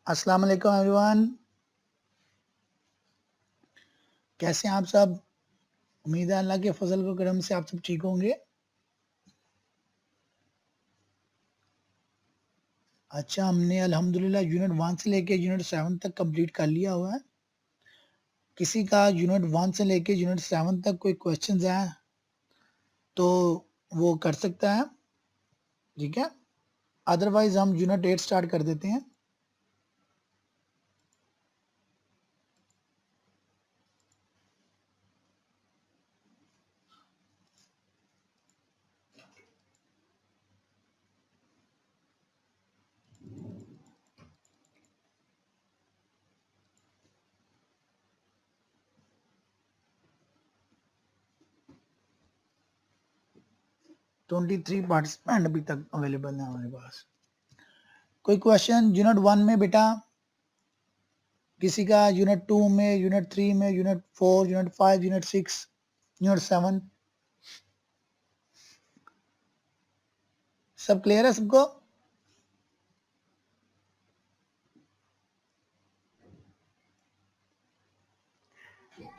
अस्सलाम वालेकुम एवरीवन। कैसे हैं आप सब? उम्मीद है अल्लाह के फजल को करम से आप सब ठीक होंगे। अच्छा, हमने अल्हम्दुलिल्लाह यूनिट 1 से लेके यूनिट 7 तक कंप्लीट कर लिया हुआ है। किसी का यूनिट 1 से लेके यूनिट 7 तक कोई क्वेश्चंस हैं तो वो कर सकता है, ठीक है। अदरवाइज हम यूनिट 8 स्टार्ट कर देते हैं। ट्वेंटी 23 पार्टिसिपेंट अभी तक अवेलेबल है हमारे पास। कोई क्वेश्चन यूनिट 1 में बेटा? किसी का यूनिट 2 में, यूनिट 3 में, यूनिट 4, यूनिट 5, यूनिट 6, यूनिट 7? सब क्लियर है सबको?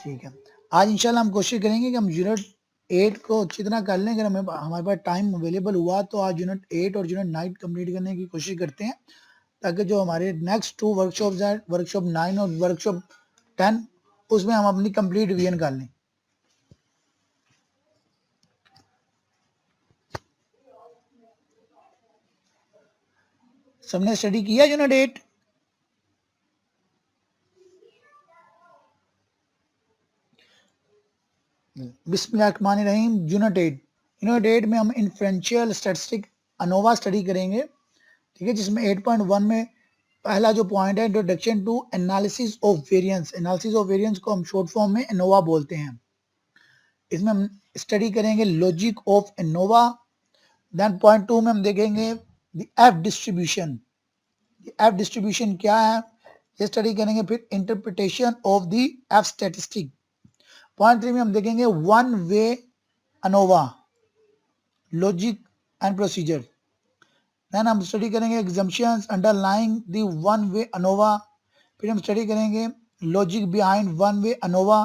ठीक है। आज इंशाल्लाह हम कोशिश करेंगे कि हम यूनिट 8 को अच्छी तरह कर लें। अगर हमें हमारे पास टाइम अवेलेबल हुआ तो आज यूनिट 8 और यूनिट 9 कंप्लीट करने की कोशिश करते हैं, ताकि जो हमारे नेक्स्ट 2 वर्कशॉप्स हैं, वर्कशॉप 9 और वर्कशॉप 10, उसमें हम अपनी कंप्लीट रिवीजन कर लें। सबने स्टडी किया यूनिट 8? बिस्मिल्लाहिर्रहमानिर्रहीम। यूनिट 8 में हम इन्फ्रेंशियल स्टैटिस्टिक अनोवा स्टडी करेंगे, ठीक है, जिसमें 8.1 में पहला जो पॉइंट है, introduction to analysis of variance. Analysis of variance को हम शॉर्ट फॉर्म में एनोवा बोलते हैं। इसमें हम स्टडी करेंगे logic of ANOVA. Then point 2 में हम देखेंगे the F distribution. F distribution क्या है ये स्टडी करेंगे। फिर interpretation of the F statistic. Point 3 में हम देखेंगे one way ANOVA, logic and procedure. Then हम स्टडी करेंगे assumptions underlying the one way ANOVA. फिर हम स्टडी करेंगे logic behind one way ANOVA.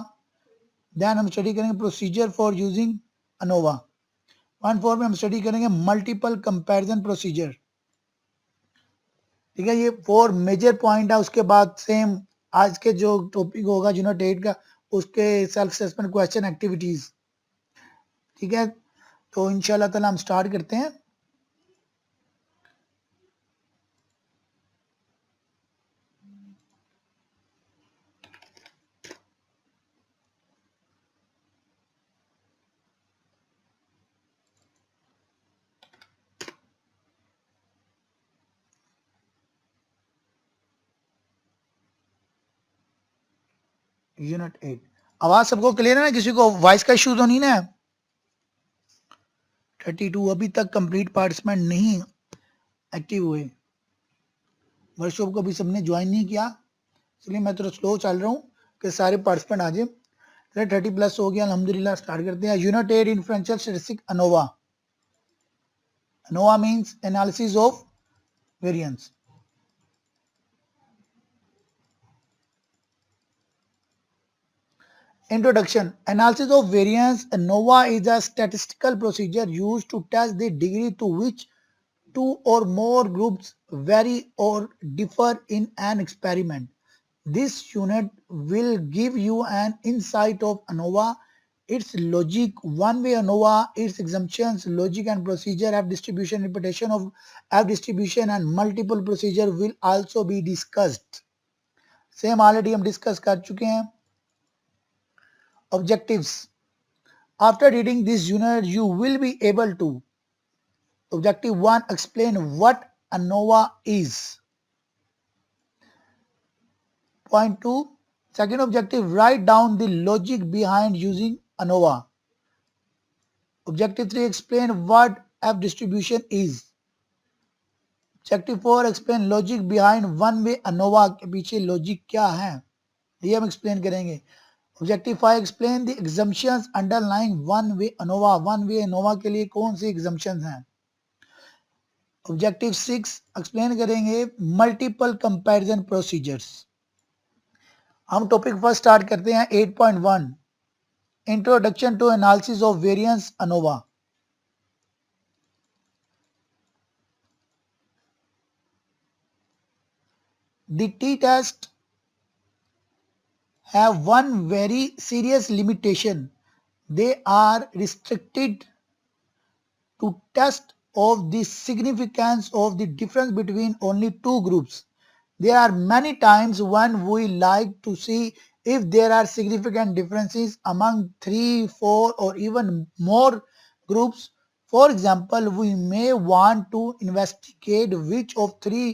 Then हम स्टडी करेंगे प्रोसीजर फॉर यूजिंग अनोवा। 1.4 में हम स्टडी करेंगे मल्टीपल कंपैरिजन प्रोसीजर, ठीक है। ये 4 मेजर पॉइंट है। उसके बाद सेम आज के जो टॉपिक होगा यूनिट 8 का, उसके सेल्फ असेसमेंट क्वेश्चन एक्टिविटीज, ठीक है। तो इंशाल्लाह ताला हम स्टार्ट करते हैं। यूनिट 8 आवाज सबको क्लियर है ना? किसी को वॉइस का इशू तो नहीं ना? 32 अभी तक कंप्लीट पार्टिसिपेंट नहीं एक्टिव हुए। वर्कशॉप को अभी सबने ज्वाइन नहीं किया, इसलिए मैं थोड़ा स्लो चल रहा हूँ कि सारे पार्टिसिपेंट आ जाए। 30 प्लस हो गया अल्हम्दुलिल्लाह। स्टार्ट करते हैं। Unit 8 inferential statistic ANOVA. ANOVA means analysis of variance. Introduction. Analysis of variance. ANOVA is a statistical procedure used to test the degree to which two or more groups vary or differ in an experiment. This unit will give you an insight of ANOVA, its logic, one-way ANOVA, its assumptions, logic and procedure, F distribution, interpretation of F distribution and multiple procedure will also be discussed. Same already हम discuss कर चुके हैं। Objectives. After reading this unit, you will be able to: Objective 1, explain what ANOVA is. Point 2, second objective, write down the logic behind using ANOVA. Objective 3, explain what F distribution is. Objective 4, explain logic behind one-way ANOVA के पीछे logic क्या है, ये हम explain करेंगे। Objective 5, explain the assumptions underlying one-way ANOVA. One-way ANOVA के लिए कौन सी assumptions हैं। ऑब्जेक्टिव 6 एक्सप्लेन करेंगे मल्टीपल कंपैरिजन प्रोसीजर्स। हम टॉपिक फर्स्ट स्टार्ट करते हैं 8.1 introduction to analysis of variance ANOVA. The t-test have one very serious limitation. They are restricted to test of the significance of the difference between only two groups. There are many times when we like to see if there are significant differences among 3, 4 or even more groups. For example, we may want to investigate which of three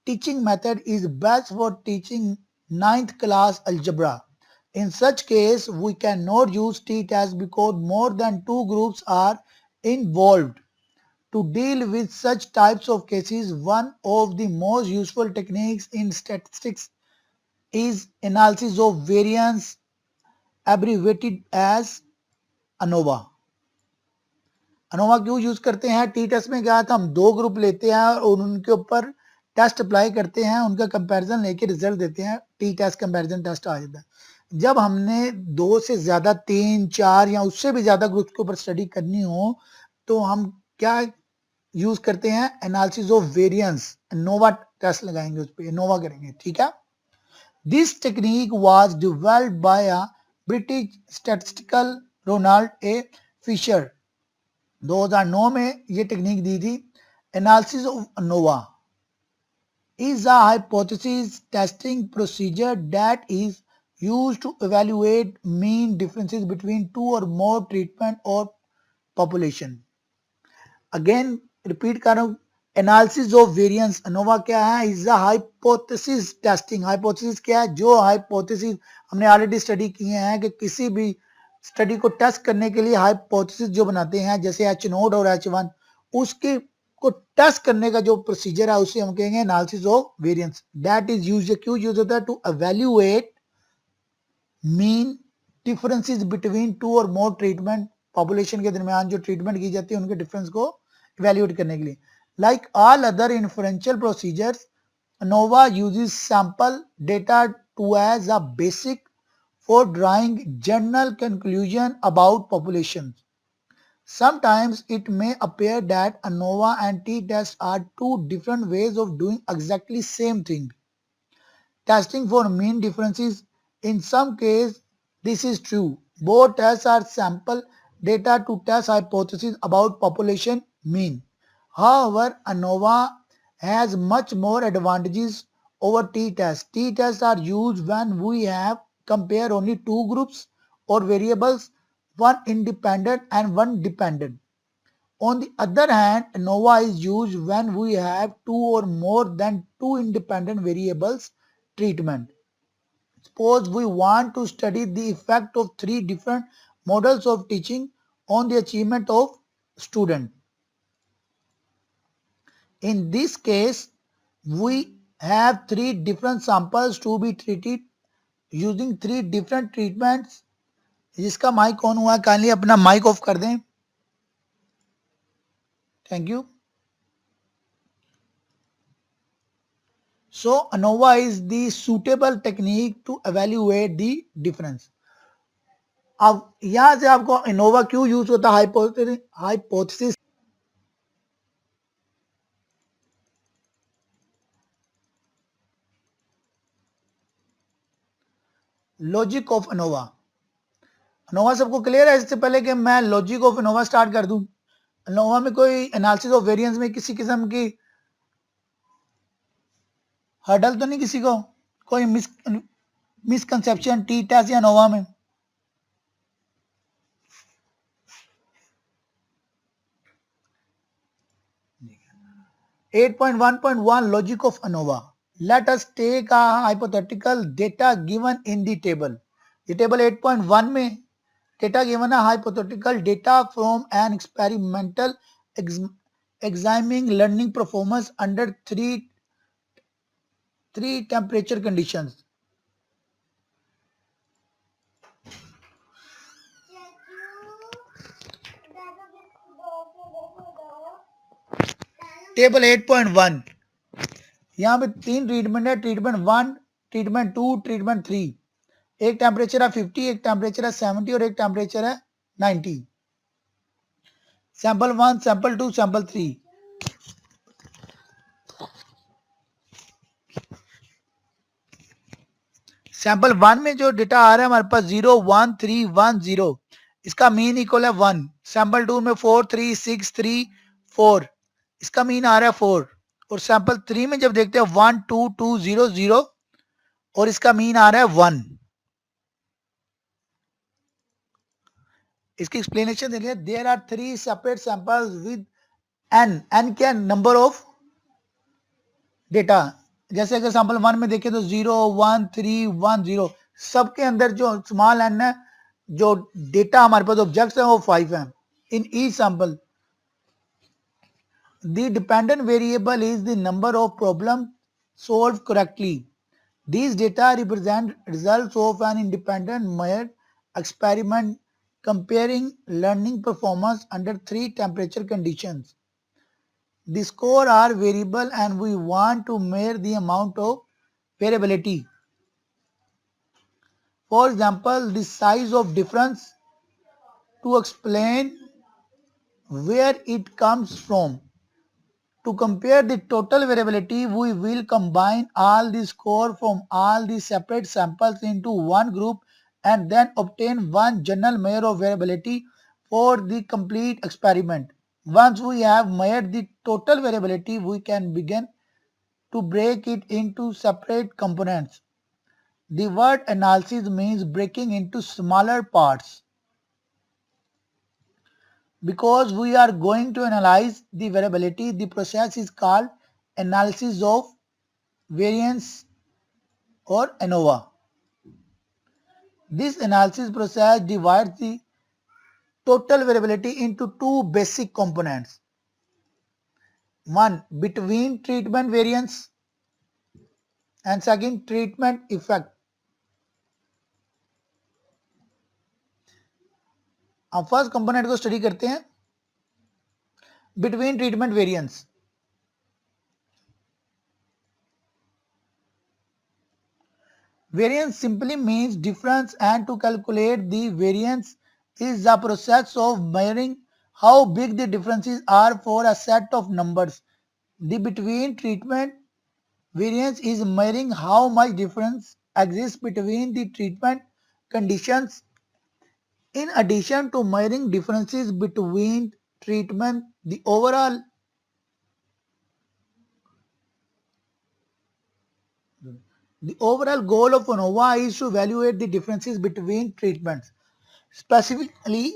teaching method is best for teaching ninth class algebra. In such case, we cannot use t-test because more than two groups are involved. To deal with such types of cases, one of the most useful techniques in statistics is analysis of variance, abbreviated as ANOVA. ANOVA क्यों use करते हैं? T test में क्या था, हम दो group लेते हैं और उनके ऊपर टेस्ट अप्लाई करते हैं, उनका कंपैरिजन लेके रिजल्ट देते हैं, टी टेस्ट कंपैरिजन टेस्ट आ जाता है। जब हमने दो से ज्यादा 3, 4 या उससे भी ज्यादा ग्रुप के ऊपर स्टडी करनी हो तो हम क्या यूज करते हैं? Analysis of variance, ANOVA test लगाएंगे, उस पर नोवा करेंगे, ठीक है। This technique was developed by a British statistical Ronald A Fisher. 2009 में ये टेक्निक दी थी। Analysis of ANOVA is a hypothesis testing procedure that is used to evaluate mean differences between two or more treatment or population. Again repeat कर रहा हूं, analysis of variance ANOVA क्या है? Is a hypothesis testing. Hypothesis क्या है? जो hypothesis हमने already study किए हैं कि किसी भी स्टडी को टेस्ट करने के लिए हाइपोथेसिस जो बनाते हैं जैसे H0 और H1, उसके को टेस्ट करने का जो प्रोसीजर है उसे हम कहेंगे analysis of variance. That is use, क्यों यूज होता है? To evaluate mean differences between two or more treatment, population के दरमियान जो ट्रीटमेंट की जाती है उनके डिफरेंस को इवेल्युएट करने के लिए। Like all other inferential procedures, ANOVA uses sample data to as a basic for drawing general conclusion about populations. Sometimes it may appear that ANOVA and t-test are two different ways of doing exactly same thing. Testing for mean differences. In some cases, this is true. Both tests are sample data to test hypotheses about population mean. However, ANOVA has much more advantages over t-tests. T-tests are used when we have compare only two groups or variables, one independent and one dependent. On the other hand, ANOVA is used when we have two or more than two independent variables treatment. Suppose we want to study the effect of three different models of teaching on the achievement of student. In this case, we have three different samples to be treated using three different treatments. जिसका mic on हुआ है kindly अपना mic off कर दें, thank you. So ANOVA is the suitable technique to evaluate the difference. अब यहां से आपको ANOVA क्यों यूज होता है? Hypothesis logic of ANOVA। ANOVA सबको क्लियर है? इससे पहले कि मैं लॉजिक ऑफ ANOVA स्टार्ट कर दूं, ANOVA में कोई एनालिसिस ऑफ वेरिएंस में किसी किस्म की हर्डल तो नहीं, किसी को कोई मिसकंसेप्शन टी टेस्ट या ANOVA में? At 8.1.1 Logic of ANOVA. Let us take a hypothetical data given in the table. ये टेबल 8.1 में डेटा गिवन है, hypothetical data from an experimental examining learning performance under three temperature conditions. Table 8.1 यहाँ पे 3 treatment है, treatment 1, treatment 2, treatment 3। एक temperature है 50, एक temperature है 70 और एक टेम्परेचर है 90। Sample 1, sample 2, sample 3। सैंपल 1 में जो डेटा आ रहा है हमारे पास 0, 1, 3, 1, 0, इसका मीन इक्वल है 1। सैंपल 2 में 4, 3, 6, 3, 4, इसका मीन आ रहा है 4। और सैंपल 3 में जब देखते हैं 1, 2, 2, 0, 0 और इसका मीन आ रहा है 1। इसकी एक्सप्लेनेशन देखिए, there are 3 separate samples with N क्या नंबर ऑफ डेटा। जैसे अगर सैंपल 1 में देखें तो 0, 1, 3, 1, 0, सबके अंदर जो स्मॉल एन है, जो डेटा हमारे पास ऑब्जेक्ट्स है वो 5 है in each sample. The dependent variable is the number of problems solved correctly. These data represent results of an independent measured experiment comparing learning performance under 3 temperature conditions. The score are variable and we want to measure the amount of variability. For example, the size of difference to explain where it comes from. To compare the total variability, we will combine all the score from all the separate samples into one group and then obtain one general measure of variability for the complete experiment. Once we have measured the total variability, we can begin to break it into separate components. The word analysis means breaking into smaller parts. Because we are going to analyze the variability, the process is called analysis of variance or ANOVA. This analysis process divides the total variability into two basic components. One, between treatment variance and second, treatment effect. अब first component को study करते हैं, between treatment variance. Variance simply means difference, and to calculate the variance is the process of measuring how big the differences are for a set of numbers. The between treatment variance is measuring how much difference exists between the treatment conditions. In addition to measuring differences between treatment, the overall goal of ANOVA is to evaluate the differences between treatments. Specifically,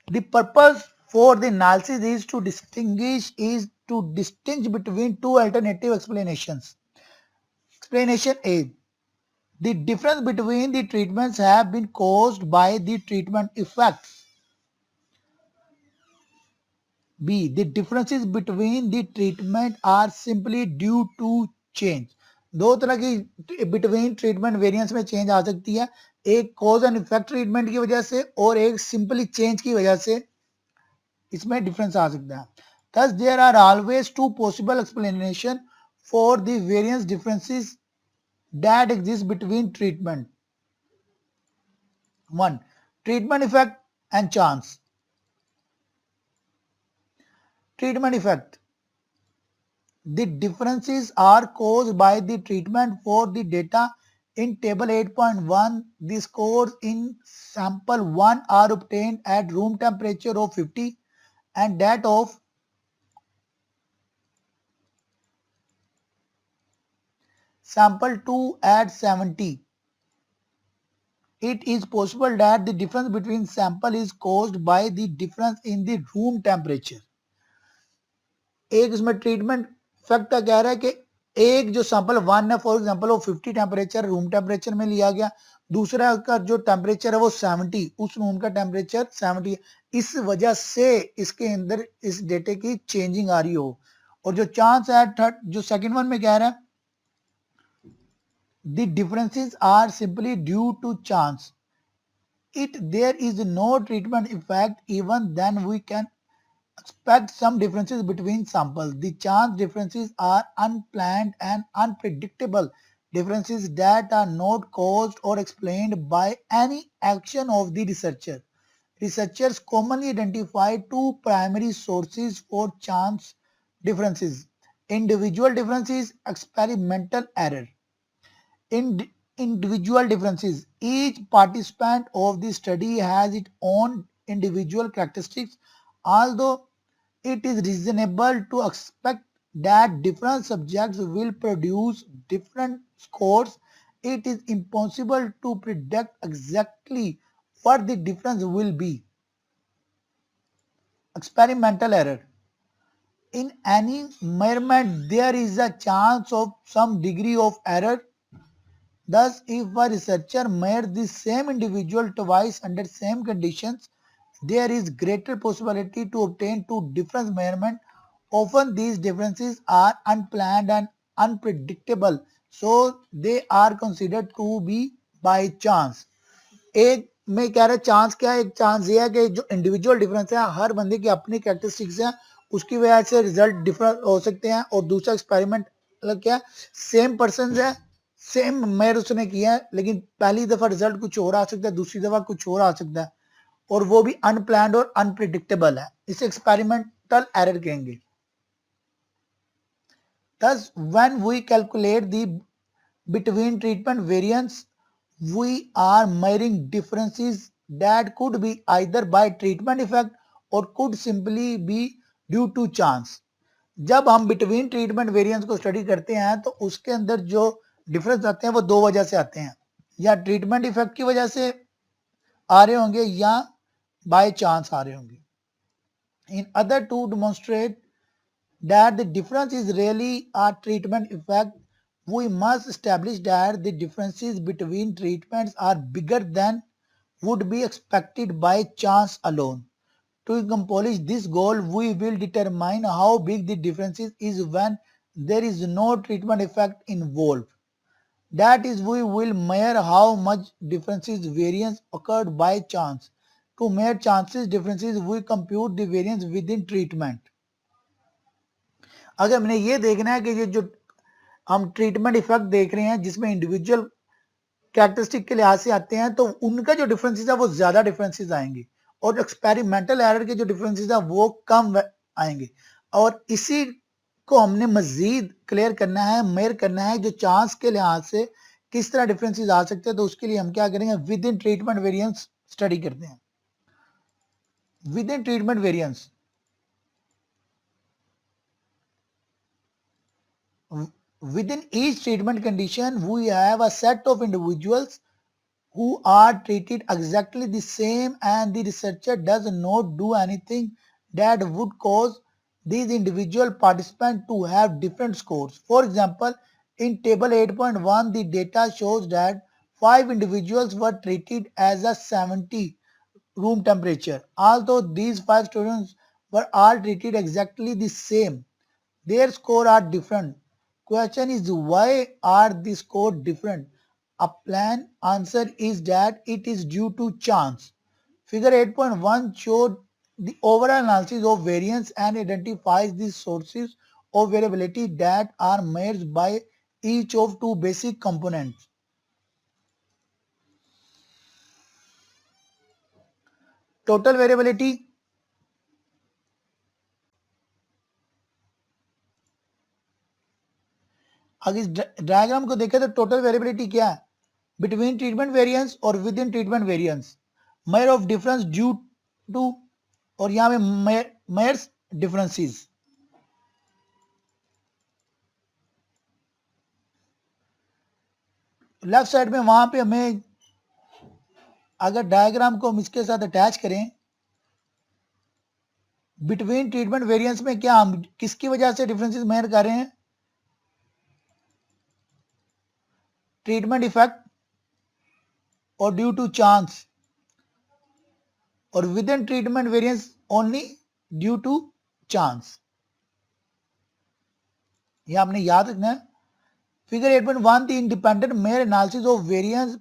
the purpose for the analysis is to distinguish between two alternative explanations. Explanation A: the difference between the treatments have been caused by the treatment effects. B: the differences between the treatment are simply due to change. दो तरह की between treatment variance में change आ सकती है, एक cause and effect treatment की वजह से और एक सिंपली चेंज की वजह से इसमें डिफरेंस आ सकता है. Thus, there are always two possible explanations for the variance differences that exist between treatment. One, treatment effect and chance. Treatment effect. The differences are caused by the treatment. For the data in table 8.1, the scores in sample 1 are obtained at room temperature of 50 and that of sample 2 at 70. It is possible that the difference between sample is caused by the difference in the room temperature. एक इसमें treatment fact का कह रहा है कि एक जो sample 1 है फॉर एग्जांपल वो 50 टेम्परेचर रूम टेम्परेचर में लिया गया, दूसरा का जो टेम्परेचर है वो 70, उस रूम का टेम्परेचर 70 है, इस वजह से इसके अंदर इस डेटे की चेंजिंग आ रही हो. और जो चांस है जो सेकंड वन में कह रहा है the differences are simply due to chance. There is no treatment effect, even then we can expect some differences between samples. The chance differences are unplanned and unpredictable differences that are not caused or explained by any action of the researcher. Researchers commonly identify two primary sources for chance differences: individual differences, experimental error. In individual differences, each participant of the study has its own individual characteristics. Although it is reasonable to expect that different subjects will produce different scores, it is impossible to predict exactly what the difference will be. Experimental error. In any measurement, there is a chance of some degree of error. Thus, if a researcher measures the same individual twice under same conditions, there is greater possibility to obtain two different measurements. Often these differences are unplanned and unpredictable, so they are considered to be by chance. एक मैं कह रहा chance क्या है, एक chance ये है कि जो इंडिविजुअल डिफरेंस है हर बंदे की अपनी कैरेक्टरिस्टिक्स है, उसकी वजह से रिजल्ट डिफरेंट हो सकते हैं. और दूसरा एक्सपेरिमेंट मतलब क्या है, सेम पर्सन है, सेम मेयर उसने किया है, लेकिन पहली दफा रिजल्ट कुछ और आ सकता है, दूसरी दफा कुछ और आ सकता है, और वो भी अनप्लान्ड और अनप्रिडिक्टेबल है. इसे एक्सपेरिमेंटल एरर कहेंगे. Thus, when we calculate the between treatment variance, we are measuring differences that could be either by treatment effect or could simply be due to chance. जब हम बिटवीन ट्रीटमेंट वेरिएंस को study करते हैं तो उसके अंदर जो डिफरेंस आते हैं वो दो वजह से आते हैं, या ट्रीटमेंट इफेक्ट की वजह से आ रहे होंगे या बाय चांस आ रहे होंगे. In order to demonstrate that the difference is really a treatment effect, we must establish that the differences between treatments are bigger than would be expected by chance alone. To accomplish this goal, we will determine how big the difference is when there is no treatment effect involved. That is, we will measure how much differences variance occurred by chance. To measure chances differences, we compute the variance within treatment. अगर हमने ये देखना है कि ये जो हम treatment effect देख रहे हैं जिसमें इंडिविजुअल कैरेक्टरिस्टिक के लिहाज से आते हैं, तो उनका जो डिफरेंसेस है वो ज्यादा डिफरेंसेस आएंगे, और एक्सपेरिमेंटल एरर के जो डिफरेंसेस है वो कम आएंगे. और इसी को हमने मजीद क्लियर करना है, मेयर करना है जो चांस के लिहाज से किस तरह डिफरेंसेस आ सकते हैं. तो उसके लिए हम क्या करेंगे, with in treatment variance study करते हैं. With in treatment variance, within each treatment condition, we have a set of individuals who are treated exactly the same, and the researcher does not do anything that would cause these individual participants to have different scores. For example, in table 8.1, the data shows that 5 individuals were treated as a 70 room temperature. Although these 5 students were all treated exactly the same, their scores are different. Question is, why are the scores different? A plain answer is that it is due to chance. Figure 8.1 showed the overall analysis of variance and identifies the sources of variability that are measured by each of two basic components. Total variability, अगर इस diagram को देखें तो total variability क्या है, between treatment variance और within treatment variance. Measure of difference due to, और यहां पे मेजर्स डिफरेंसेस. लेफ्ट साइड में वहां पे हमें अगर डायग्राम को हम इसके साथ अटैच करें, बिटवीन ट्रीटमेंट वेरिएंस में क्या हम किसकी वजह से डिफरेंसेस मेजर कर रहे हैं, ट्रीटमेंट इफेक्ट और ड्यू टू चांस, और within treatment variance only due to chance. यह आपने याद रखना है. Figure 8.1, the independent measure analysis of variance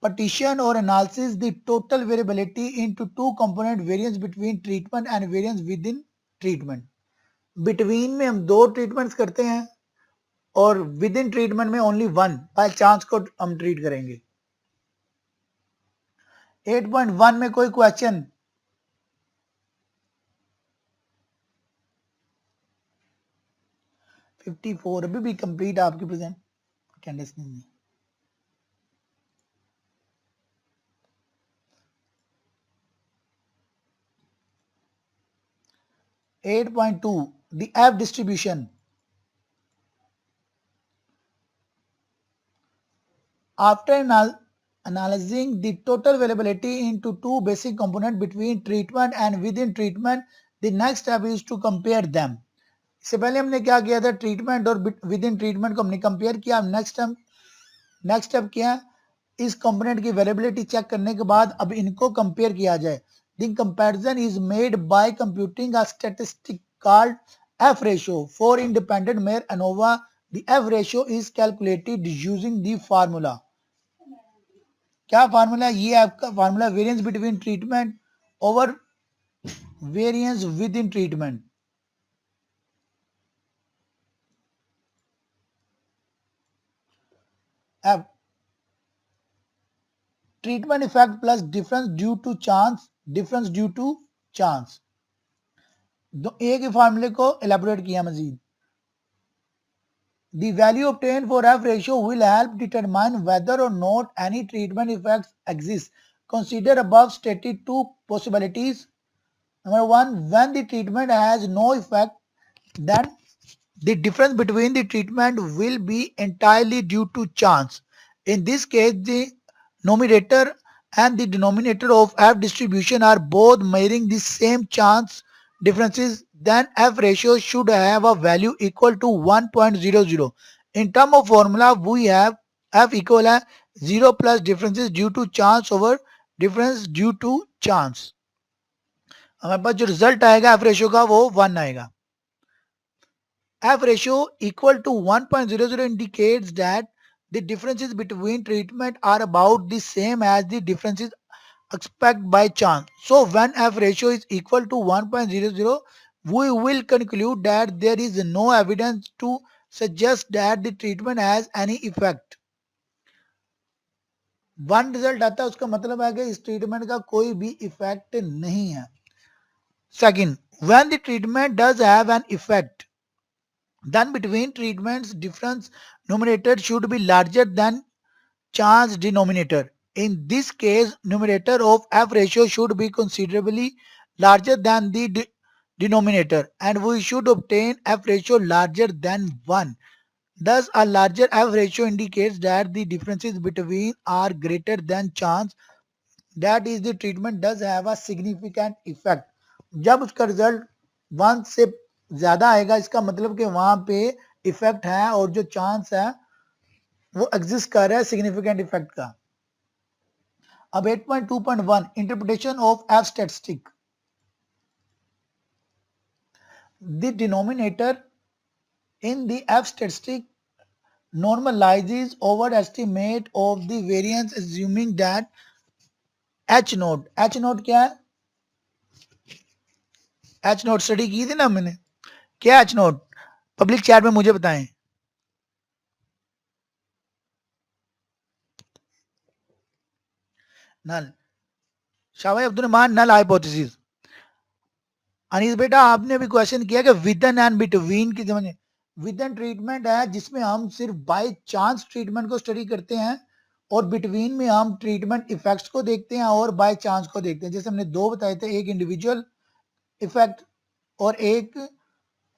partition or analysis the total variability into two component variance between treatment and variance within treatment. Between में हम दो treatments करते हैं और within treatment में only one by chance को हम treat करेंगे. 8.1 में कोई question? 54 अभी भी complete आपकी present कैंडिस नहीं है. 8.2 the F distribution. After analyzing the total variability into two basic components between treatment and within treatment, the next step is to compare them. इससे पहले हमने क्या किया था, ट्रीटमेंट और विद इन ट्रीटमेंट को हमने कंपेयर किया. नेक्स्ट स्टेप क्या, इस कंपोनेंट की वेरिएबिलिटी चेक करने के बाद अब इनको कंपेयर किया जाए. The comparison is made by computing a statistic called F ratio for independent mayor ANOVA. The F ratio is calculated using the formula. क्या फार्मूला, ये आपका formula variance between treatment over variance with in treatment. F treatment effect plus difference due to chance. एक ही फार्मूले को elaborate किया मजीद. The value obtained for F ratio will help determine whether or not any treatment effects exist. Consider above stated two possibilities. Number one, when the treatment has no effect, then the difference between the treatment will be entirely due to chance. In this case, the numerator and the denominator of F distribution are both measuring the same chance differences. Then F ratio should have a value equal to 1.00. In term of formula, we have F equal to 0 plus differences due to chance over difference due to chance. हमारे पास जो result आएगा F ratio का वो 1 आएगा. F ratio equal to 1.00 indicates that the differences between treatment are about the same as the differences expected by chance. So when F ratio is equal to 1.00, we will conclude that there is no evidence to suggest that the treatment has any effect. One result आता है उसका मतलब है कि इस treatment का कोई भी इफेक्ट नहीं है. Second, when the treatment does have an effect, then between treatments difference numerator should be larger than chance denominator. In this case, numerator of F ratio should be considerably larger than the denominator, and we should obtain F ratio larger than 1. Thus, a larger F ratio indicates that the differences between are greater than chance, that is the treatment does have a significant effect. जब उसका result 1 से ज्यादा आएगा इसका मतलब कि वहां पे इफेक्ट है और जो चांस है वो एग्जिस्ट कर रहा है सिग्निफिकेंट इफेक्ट का. अब 8.2.1 interpretation of F statistic. The denominator in the F statistic normalizes over estimate of the variance assuming that H note. H note क्या है? H नोट स्टडी की थी ना मैंने. क्या H नोट? पब्लिक चैट में मुझे बताएं. नल. शाबाश अब्दुल रहमान, नल हाइपोथेसिस. अनीस बेटा आपने भी क्वेश्चन किया कि विदन एंड बिटवीन की समझे. विदन ट्रीटमेंट है जिसमें हम सिर्फ बाय चांस ट्रीटमेंट को स्टडी करते हैं और बिटवीन में हम ट्रीटमेंट इफेक्ट्स को देखते हैं और बाय चांस को देखते हैं. जैसे हमने दो बताए थे, एक इंडिविजुअल इफेक्ट और एक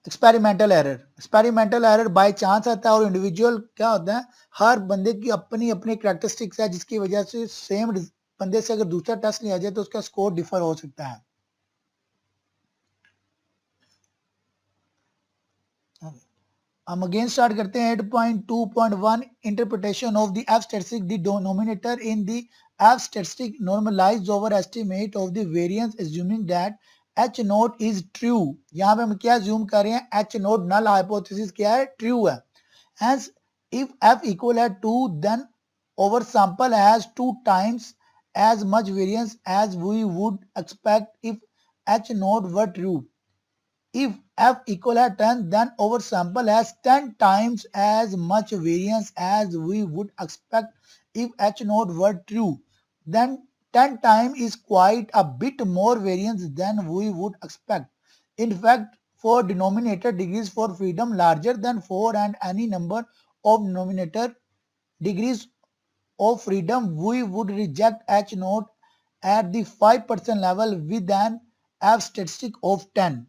experimental error. Experimental error by chance आता है और इंडिविजुअल क्या होता है, हर बंदे की अपनी अपनी कैरेक्टरिस्टिक्स है जिसकी वजह से सेम बंदे से अगर दूसरा टेस्ट लिया जाए तो उसका स्कोर डिफर हो सकता है. हम अगेन स्टार्ट करते हैं 8.2.1 interpretation of the F statistic. The denominator in the F statistic normalised over estimate of the variance assuming that H naught is true. यहाँ पे हम क्या अज्यूम कर रहे हैं, एच नोट नल हाइपोथेसिस क्या है, ट्रू है. Hence if f equal है 2 then our sample has 2 times as much variance as we would expect if H naught were true. If F equal at 10, then our sample has 10 times as much variance as we would expect if H naught were true. Then 10 times is quite a bit more variance than we would expect. In fact, for denominator degrees for freedom larger than 4 and any number of denominator degrees of freedom, we would reject H naught at the 5% level with an F statistic of 10.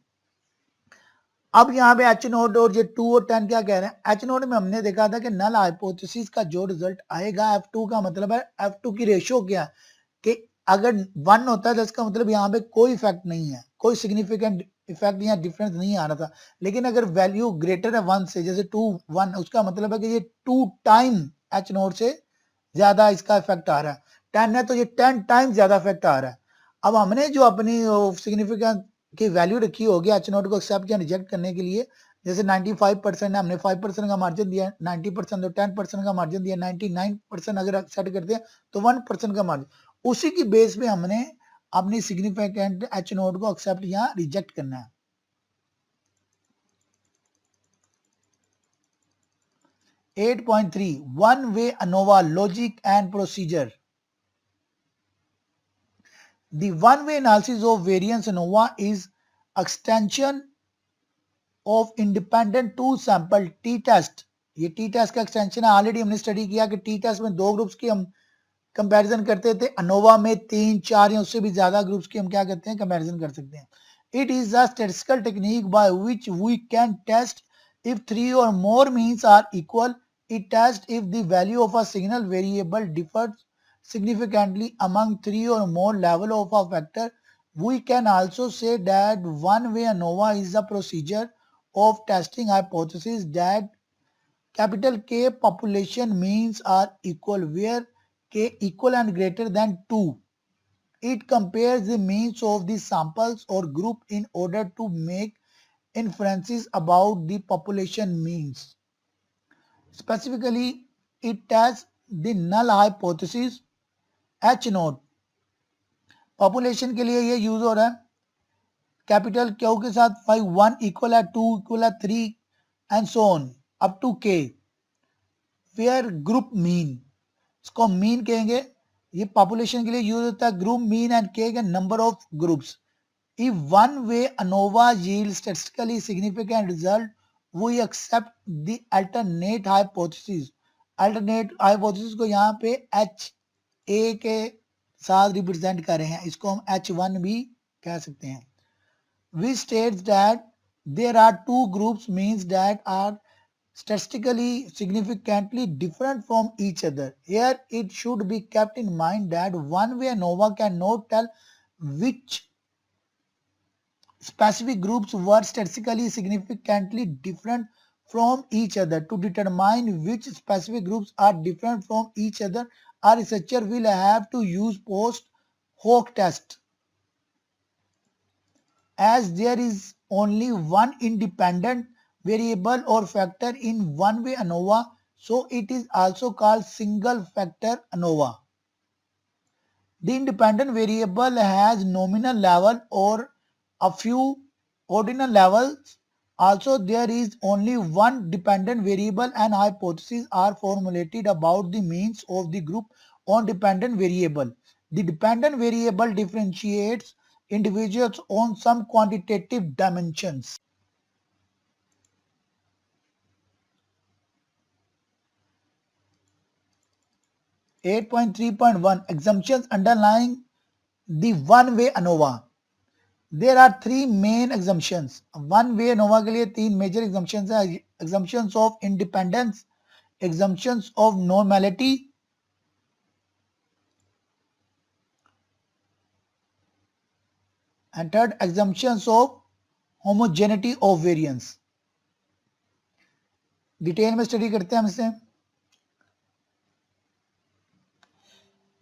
अब यहाँ पे H note और ये 2 और 10 क्या कह रहे हैं? एच नोट में हमने देखा था कि नल हाइपोथेसिस का जो रिजल्ट आएगा F2 का मतलब है F2 की रेशियो क्या है कि अगर 1 होता है तो इसका मतलब यहाँ पे कोई इफेक्ट नहीं है, कोई सिग्निफिकेंट इफेक्ट या डिफरेंस नहीं आ रहा था। लेकिन अगर वैल्यू ग्रेटर है 1 से, जैसे 2 1, उसका मतलब है कि ये 2 टाइम एच नोट से ज्यादा इसका इफेक्ट आ रहा है। 10 है तो ये 10 टाइम ज्यादा इफेक्ट आ रहा है। अब हमने जो अपनी सिग्निफिकेंट की वैल्यू रखी होगी एच नोट को एक्सेप्ट या रिजेक्ट करने के लिए, जैसे 95% है, हमने 5% का मार्जिन दिया, 90% तो 10% का मार्जिन दिया, 99% अगर सेट करते हैं तो 1% का मार्जिन, उसी की बेस पे हमने अपनी सिग्निफिकेंट एच नोट को एक्सेप्ट या रिजेक्ट करना है। 8.3 one way ANOVA logic and procedure. The one-way analysis of variance ANOVA is extension of independent two sample t-test. ये t-test का एक्सटेंशन है। ऑलरेडी हमने स्टडी किया कि t-test में 2 ग्रुप्स की हम कंपैरिजन करते थे, अनोवा में 3 4 या उससे भी ज्यादा ग्रुप्स की हम क्या करते हैं, कंपैरिजन कर सकते हैं। It is a statistical technique by which we can test if 3 or more means are equal. It tests if the value of a signal variable differs significantly among 3 or more level of a vector. We can also say that one-way ANOVA is a procedure of testing hypothesis that capital K population means are equal where K equal and greater than 2. It compares the means of the samples or group in order to make inferences about the population means. Specifically, it tests the null hypothesis H note. Population के लिए ये use हो रहा है capital Q के साथ 5 1 equal है 2 equal है 3 and so on up to K, where group mean, इसको मीन कहेंगे। ये पॉपुलेशन के लिए यूज होता है group mean and K number of groups. If one way ANOVA yield statistically significant result, we accept the alternate hypothesis. Alternate hypothesis को यहाँ पे एच ए के साथ रिप्रेजेंट कर रहे हैं, इसको हम H1 भी कह सकते हैं। Which states that there are two groups means that are statistically significantly different from each other. Here it should be kept in mind that one-way ANOVA cannot tell which specific groups were statistically significantly different from each other. To determine which specific groups are different from each other, a researcher will have to use post-hoc test. As there is only one independent variable or factor in one-way ANOVA, so it is also called single factor ANOVA. The independent variable has nominal level or a few ordinal levels. Also, there is only one dependent variable and hypotheses are formulated about the means of the group on dependent variable. The dependent variable differentiates individuals on some quantitative dimensions. Eight point 3.1 Assumptions underlying the one-way ANOVA. There are three main assumptions. One-way ANOVA के लिए 3 major assumptions हैं. Assumptions of independence, assumptions of normality, and third assumptions of homogeneity of variance. Detail में study करते हैं हम इसे।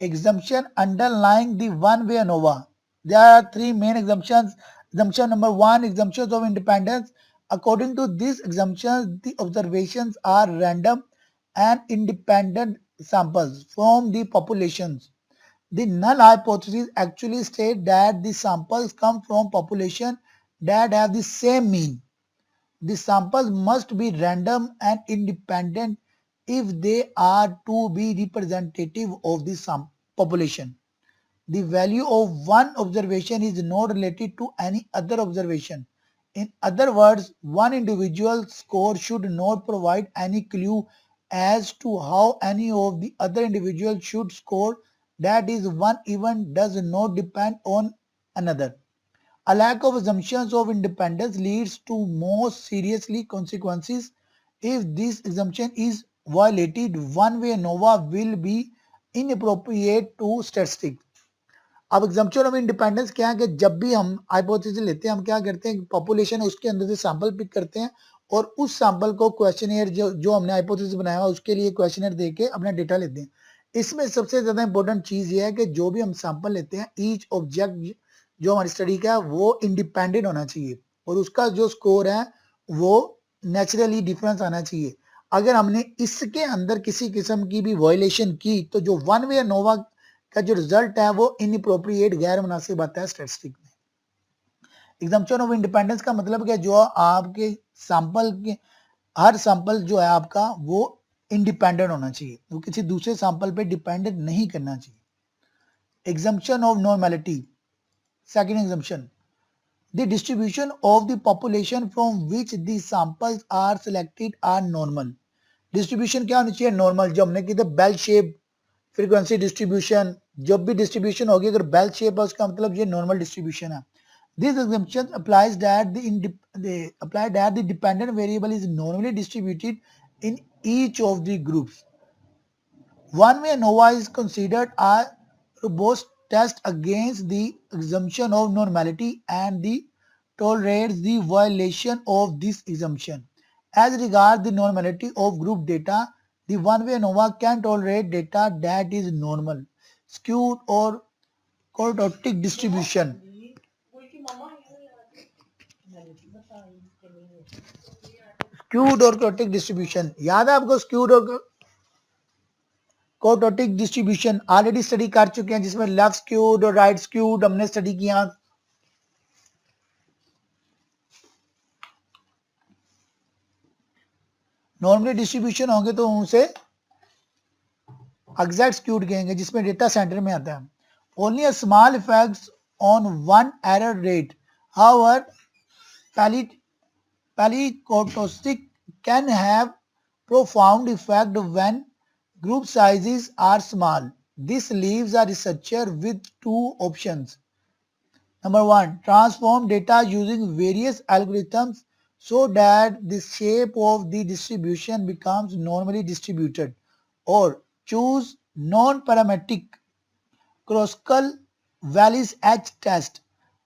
Assumption underlying the one-way ANOVA. There are three main assumptions. Assumption number 1, assumptions of independence. According to these assumptions, the observations are random and independent samples from the populations. The null hypothesis actually states that the samples come from population that have the same mean. The samples must be random and independent if they are to be representative of the population. The value of one observation is not related to any other observation. In other words, one individual score should not provide any clue as to how any of the other individuals should score. That is, one event does not depend on another. A lack of assumptions of independence leads to more seriously consequences. If this assumption is violated, one-way ANOVA will be inappropriate to statistics. अब exemption of independence क्या है कि जब भी हम hypothesis लेते हैं हम क्या करते हैं पॉपुलेशन है उसके अंदर से सैंपल पिक करते हैं और उस सैंपल को क्वेश्चनर जो हमने हाइपोथेसिस बनाया हुआ उसके लिए क्वेश्चनर दे के अपना डेटा लेते हैं. इसमें सबसे ज्यादा इंपॉर्टेंट चीज ये है कि जो भी हम सैंपल लेते हैं ईच ऑब्जेक्ट जो हमारी स्टडी का है वो इंडिपेंडेंट होना चाहिए और उसका जो स्कोर है वो नेचुरली डिफरेंस आना चाहिए. अगर हमने इसके अंदर किसी किस्म की भी वायलेशन की तो जो वन वे नोवा का जो रिजल्ट है वो इनअप्रोप्रिएट गैर मुनासिब आता है स्टैटिस्टिक में. एग्जम्पशन ऑफ इंडिपेंडेंस का मतलब कि जो आपके सैंपल के हर सैंपल जो है आपका वो इंडिपेंडेंट होना चाहिए, वो किसी दूसरे सैंपल पे डिपेंडेंट नहीं करना चाहिए. Exemption of normality. Second exemption, the distribution of the population from which the samples are selected are normal. Distribution क्या होनी चाहिए? नॉर्मल. जो हमने की बेल शेप फ्रीक्वेंसी डिस्ट्रीब्यूशन, जब भी डिस्ट्रीब्यूशन होगी अगर बेल शेप है उसका मतलब ये नॉर्मल डिस्ट्रीब्यूशन है. This assumption applies that the dependent variable is normally distributed in each of the groups. One-way ANOVA is considered a robust test against the assumption of normality and tolerates the violation of this assumption. As regards the normality of group data, the one-way ANOVA can tolerate data that is normal, skewed or cortotic distribution. Skewed or cortotic distribution. याद है आपको skewed और कोटोटिक distribution already study कर चुके हैं जिसमें left skewed और right skewed हमने स्टडी किया. नॉर्मली डिस्ट्रीब्यूशन होंगे तो उनसे एग्जैक्ट स्क्यूड कहेंगे जिसमें डेटा सेंटर में आता है. Only a small effects on one error rate. However polycortistic can have profound effect when group sizes are small. This leaves a researcher with two options. Number one, transform data using various algorithms so that the shape of the distribution becomes normally distributed, or choose non-parametric Kruskal Wallis H test,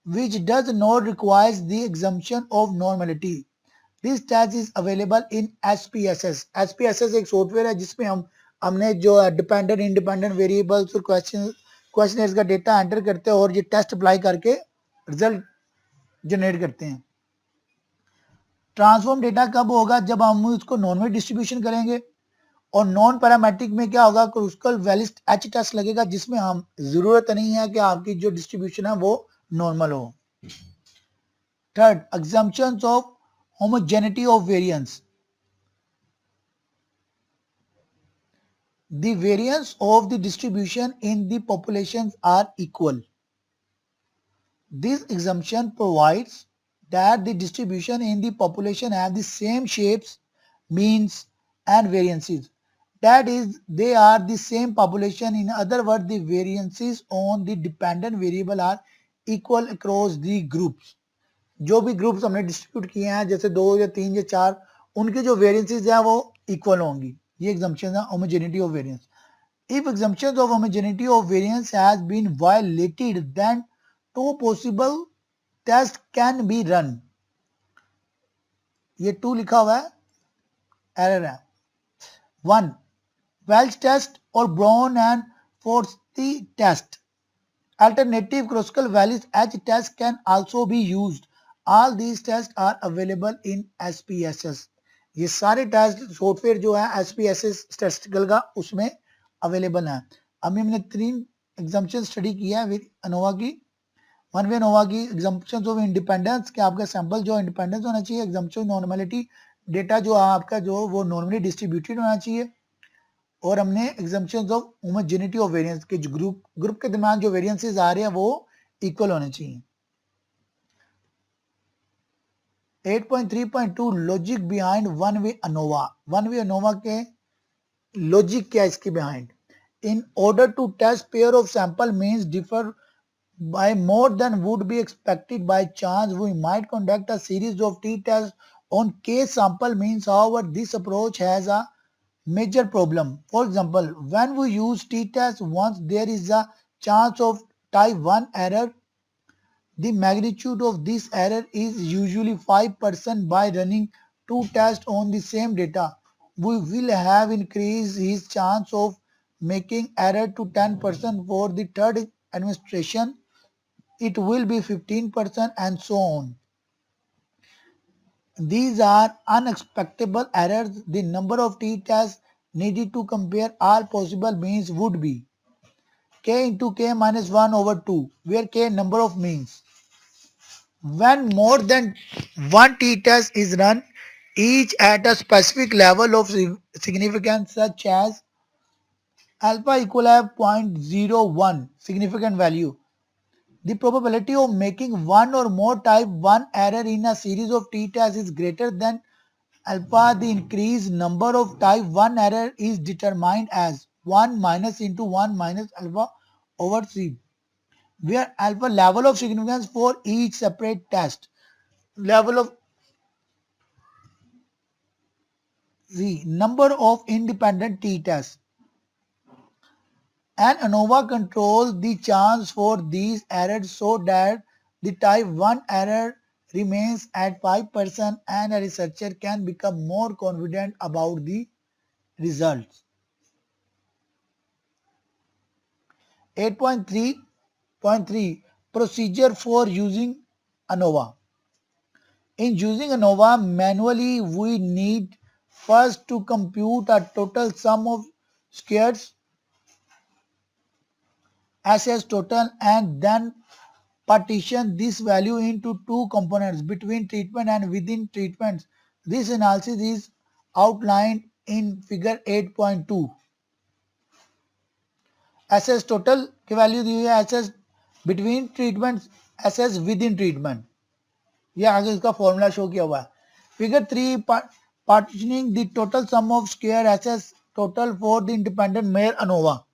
which does not require the assumption of normality. This test is available in SPSS. SPSS एक software है जिसमें हमने जो dependent independent variables और questioners का data enter करते हैं और ये टेस्ट अप्लाई करके रिजल्ट जनरेट करते हैं. ट्रांसफॉर्म डेटा कब होगा? जब हम उसको नॉर्मल डिस्ट्रीब्यूशन करेंगे और नॉन पैरामेट्रिक में क्या होगा? क्रुस्कल वैलिस एच टेस्ट लगेगा जिसमें हम जरूरत नहीं है कि आपकी जो डिस्ट्रीब्यूशन है वो नॉर्मल हो. Third, assumptions of homogeneity of variance. The variance of the distribution in the populations are equal. This assumption provides that the distribution in the population have the same shapes, means and variances. That is, they are the same population. In other words, the variances on the dependent variable are equal across the groups. जो भी groups हमने distribute किए हैं जैसे 2 या 3 या 4 उनके जो वेरिएंसेस हैं वो इक्वल होंगी. ये एग्जम्पशन है homogeneity of variance. If assumption of homogeneity of variance has been violated then two possible test can be run. ये 2 लिखा हुआ है, एरर है. 1, वेल्च टेस्ट और Brown and Forsythe test. Alternative Kruskal Wallis H test can also be used. All these tests are available in SPSS. ये सारे test software जो है SPSS स्टैटिस्टिकल का उसमें अवेलेबल है। अभी हमने 3 एग्जाम्पशन स्टडी किया है विद अनोवा की। वन वे अनोवा की एग्जाम्पशन ऑफ इंडिपेंडेंस कि आपका सैंपल जो इंडिपेंडेंस होना चाहिए, एग्जाम्पशन नॉर्मलिटी डेटा जो आपका जो वो नॉर्मली डिस्ट्रीब्यूटेड होना चाहिए, और हमने exemption of homogeneity of variance के जो ग्रुप के दरमियान जो वेरिएंसेस आ रहे हैं वो इक्वल होने चाहिए। 8.3.2 logic behind one way ANOVA. One way ANOVA के लॉजिक क्या है इसके behind? In order to test pair of sample means differ by more than would be expected by chance, we might conduct a series of t-tests on case sample means. However, this approach has a major problem. For example, when we use t-test once there is a chance of type 1 error, the magnitude of this error is usually 5%. By running 2 tests on the same data, we will have increased his chance of making error to 10%. For the third administration, it will be 15% and so on. These are unexpected errors. The number of t-tests needed to compare all possible means would be k into k minus 1 over 2, where k number of means. When more than one t-test is run, each at a specific level of significance such as alpha equal to 0.01 significant value, the probability of making one or more type 1 error in a series of t-tests is greater than alpha. The increased number of type 1 error is determined as 1 minus into 1 minus alpha over 3, where alpha level of significance for each separate test, level of z, number of independent t-tests. An ANOVA controls the chance for these errors so that the type 1 error remains at 5% and a researcher can become more confident about the results. 8.3.3 Procedure for using ANOVA. In using ANOVA manually, we need first to compute a total sum of squares SS total and then partition this value into two components, between treatment and within treatments. This analysis is outlined in figure 8.2. SS total की value दी हुई है, SS between treatments, SS within treatment. ये आगे इसका formula show किया हुआ है. Figure 3 partitioning the total sum of square SS total for the independent Mayer ANOVA.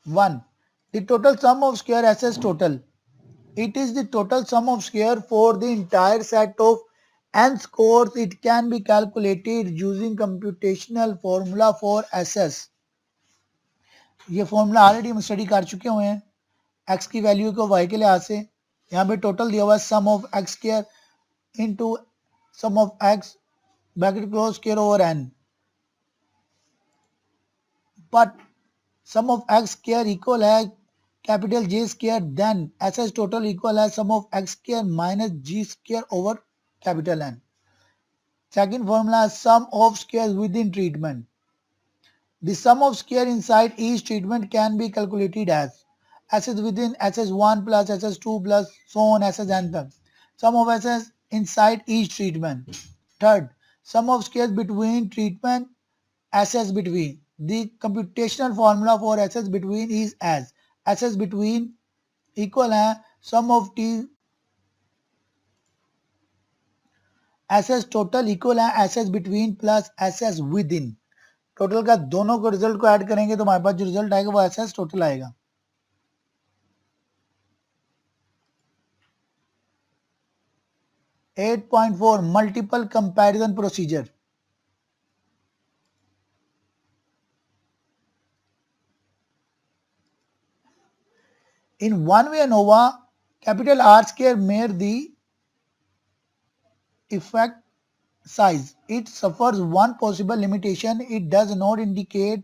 1. The total sum of square SS total. It is the total sum of square for the entire set of n scores. It can be calculated using computational formula for SS. ये formula already हम study कर चुके हुए हैं. x की value को y के लिहाज से. यहाँ पे टोटल दिया हुआ है sum of x square into sum of x bracket close square over n. But sum of x square equal है capital J square, then SS total equal है sum of x square minus G square over capital N. Second formula sum of square within treatment. The sum of square inside each treatment can be calculated as SS within SS1 plus SS2 plus so on SSN तक. Sum of SS inside each treatment. Third, sum of squares between treatment, SS between. The computational formula for SS between is as SS between equal है sum of T SS total equal है SS between plus SS within. Total का दोनों को result को add करेंगे तो हमारे पास जो रिजल्ट आएगा वो SS टोटल आएगा. 8.4 multiple comparison procedure. In one way ANOVA, capital R square mere the effect size. It suffers one possible limitation. It does not indicate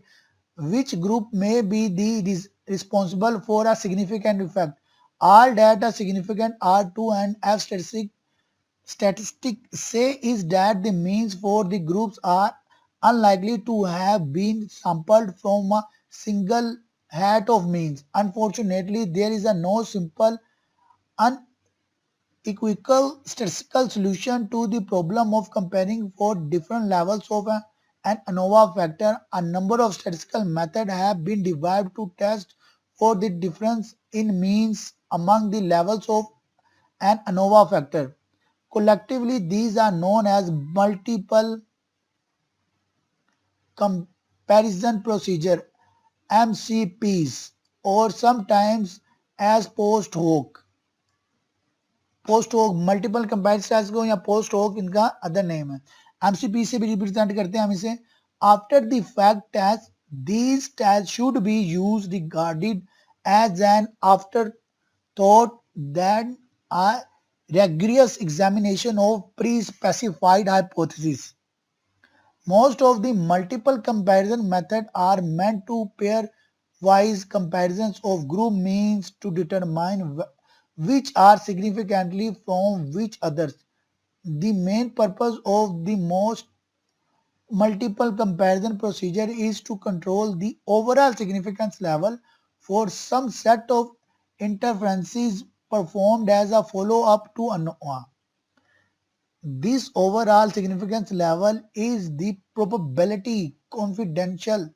which group may be the responsible for a significant effect. All data significant R2 and F statistic statistic say is that the means for the groups are unlikely to have been sampled from a single hat of means. Unfortunately, there is a no simple unequivocal statistical solution to the problem of comparing for different levels of an ANOVA factor. A number of statistical methods have been developed to test for the difference in means among the levels of an ANOVA factor. Collectively, these are known as multiple comparison procedure (MCPs) or sometimes as post hoc. Post होक multiple comparison को या post होक इनका other name है. MCP से भी represent करते हैं हम इसे. After the fact test these tests should be used regarded as an afterthought than a rigorous examination of pre-specified hypotheses. Most of the multiple comparison methods are meant to pair-wise comparisons of group means to determine which are significantly from which others. The main purpose of the most multiple comparison procedure is to control the overall significance level for some set of interferences performed as a follow-up to ANOVA. This overall significance level is the probability conditional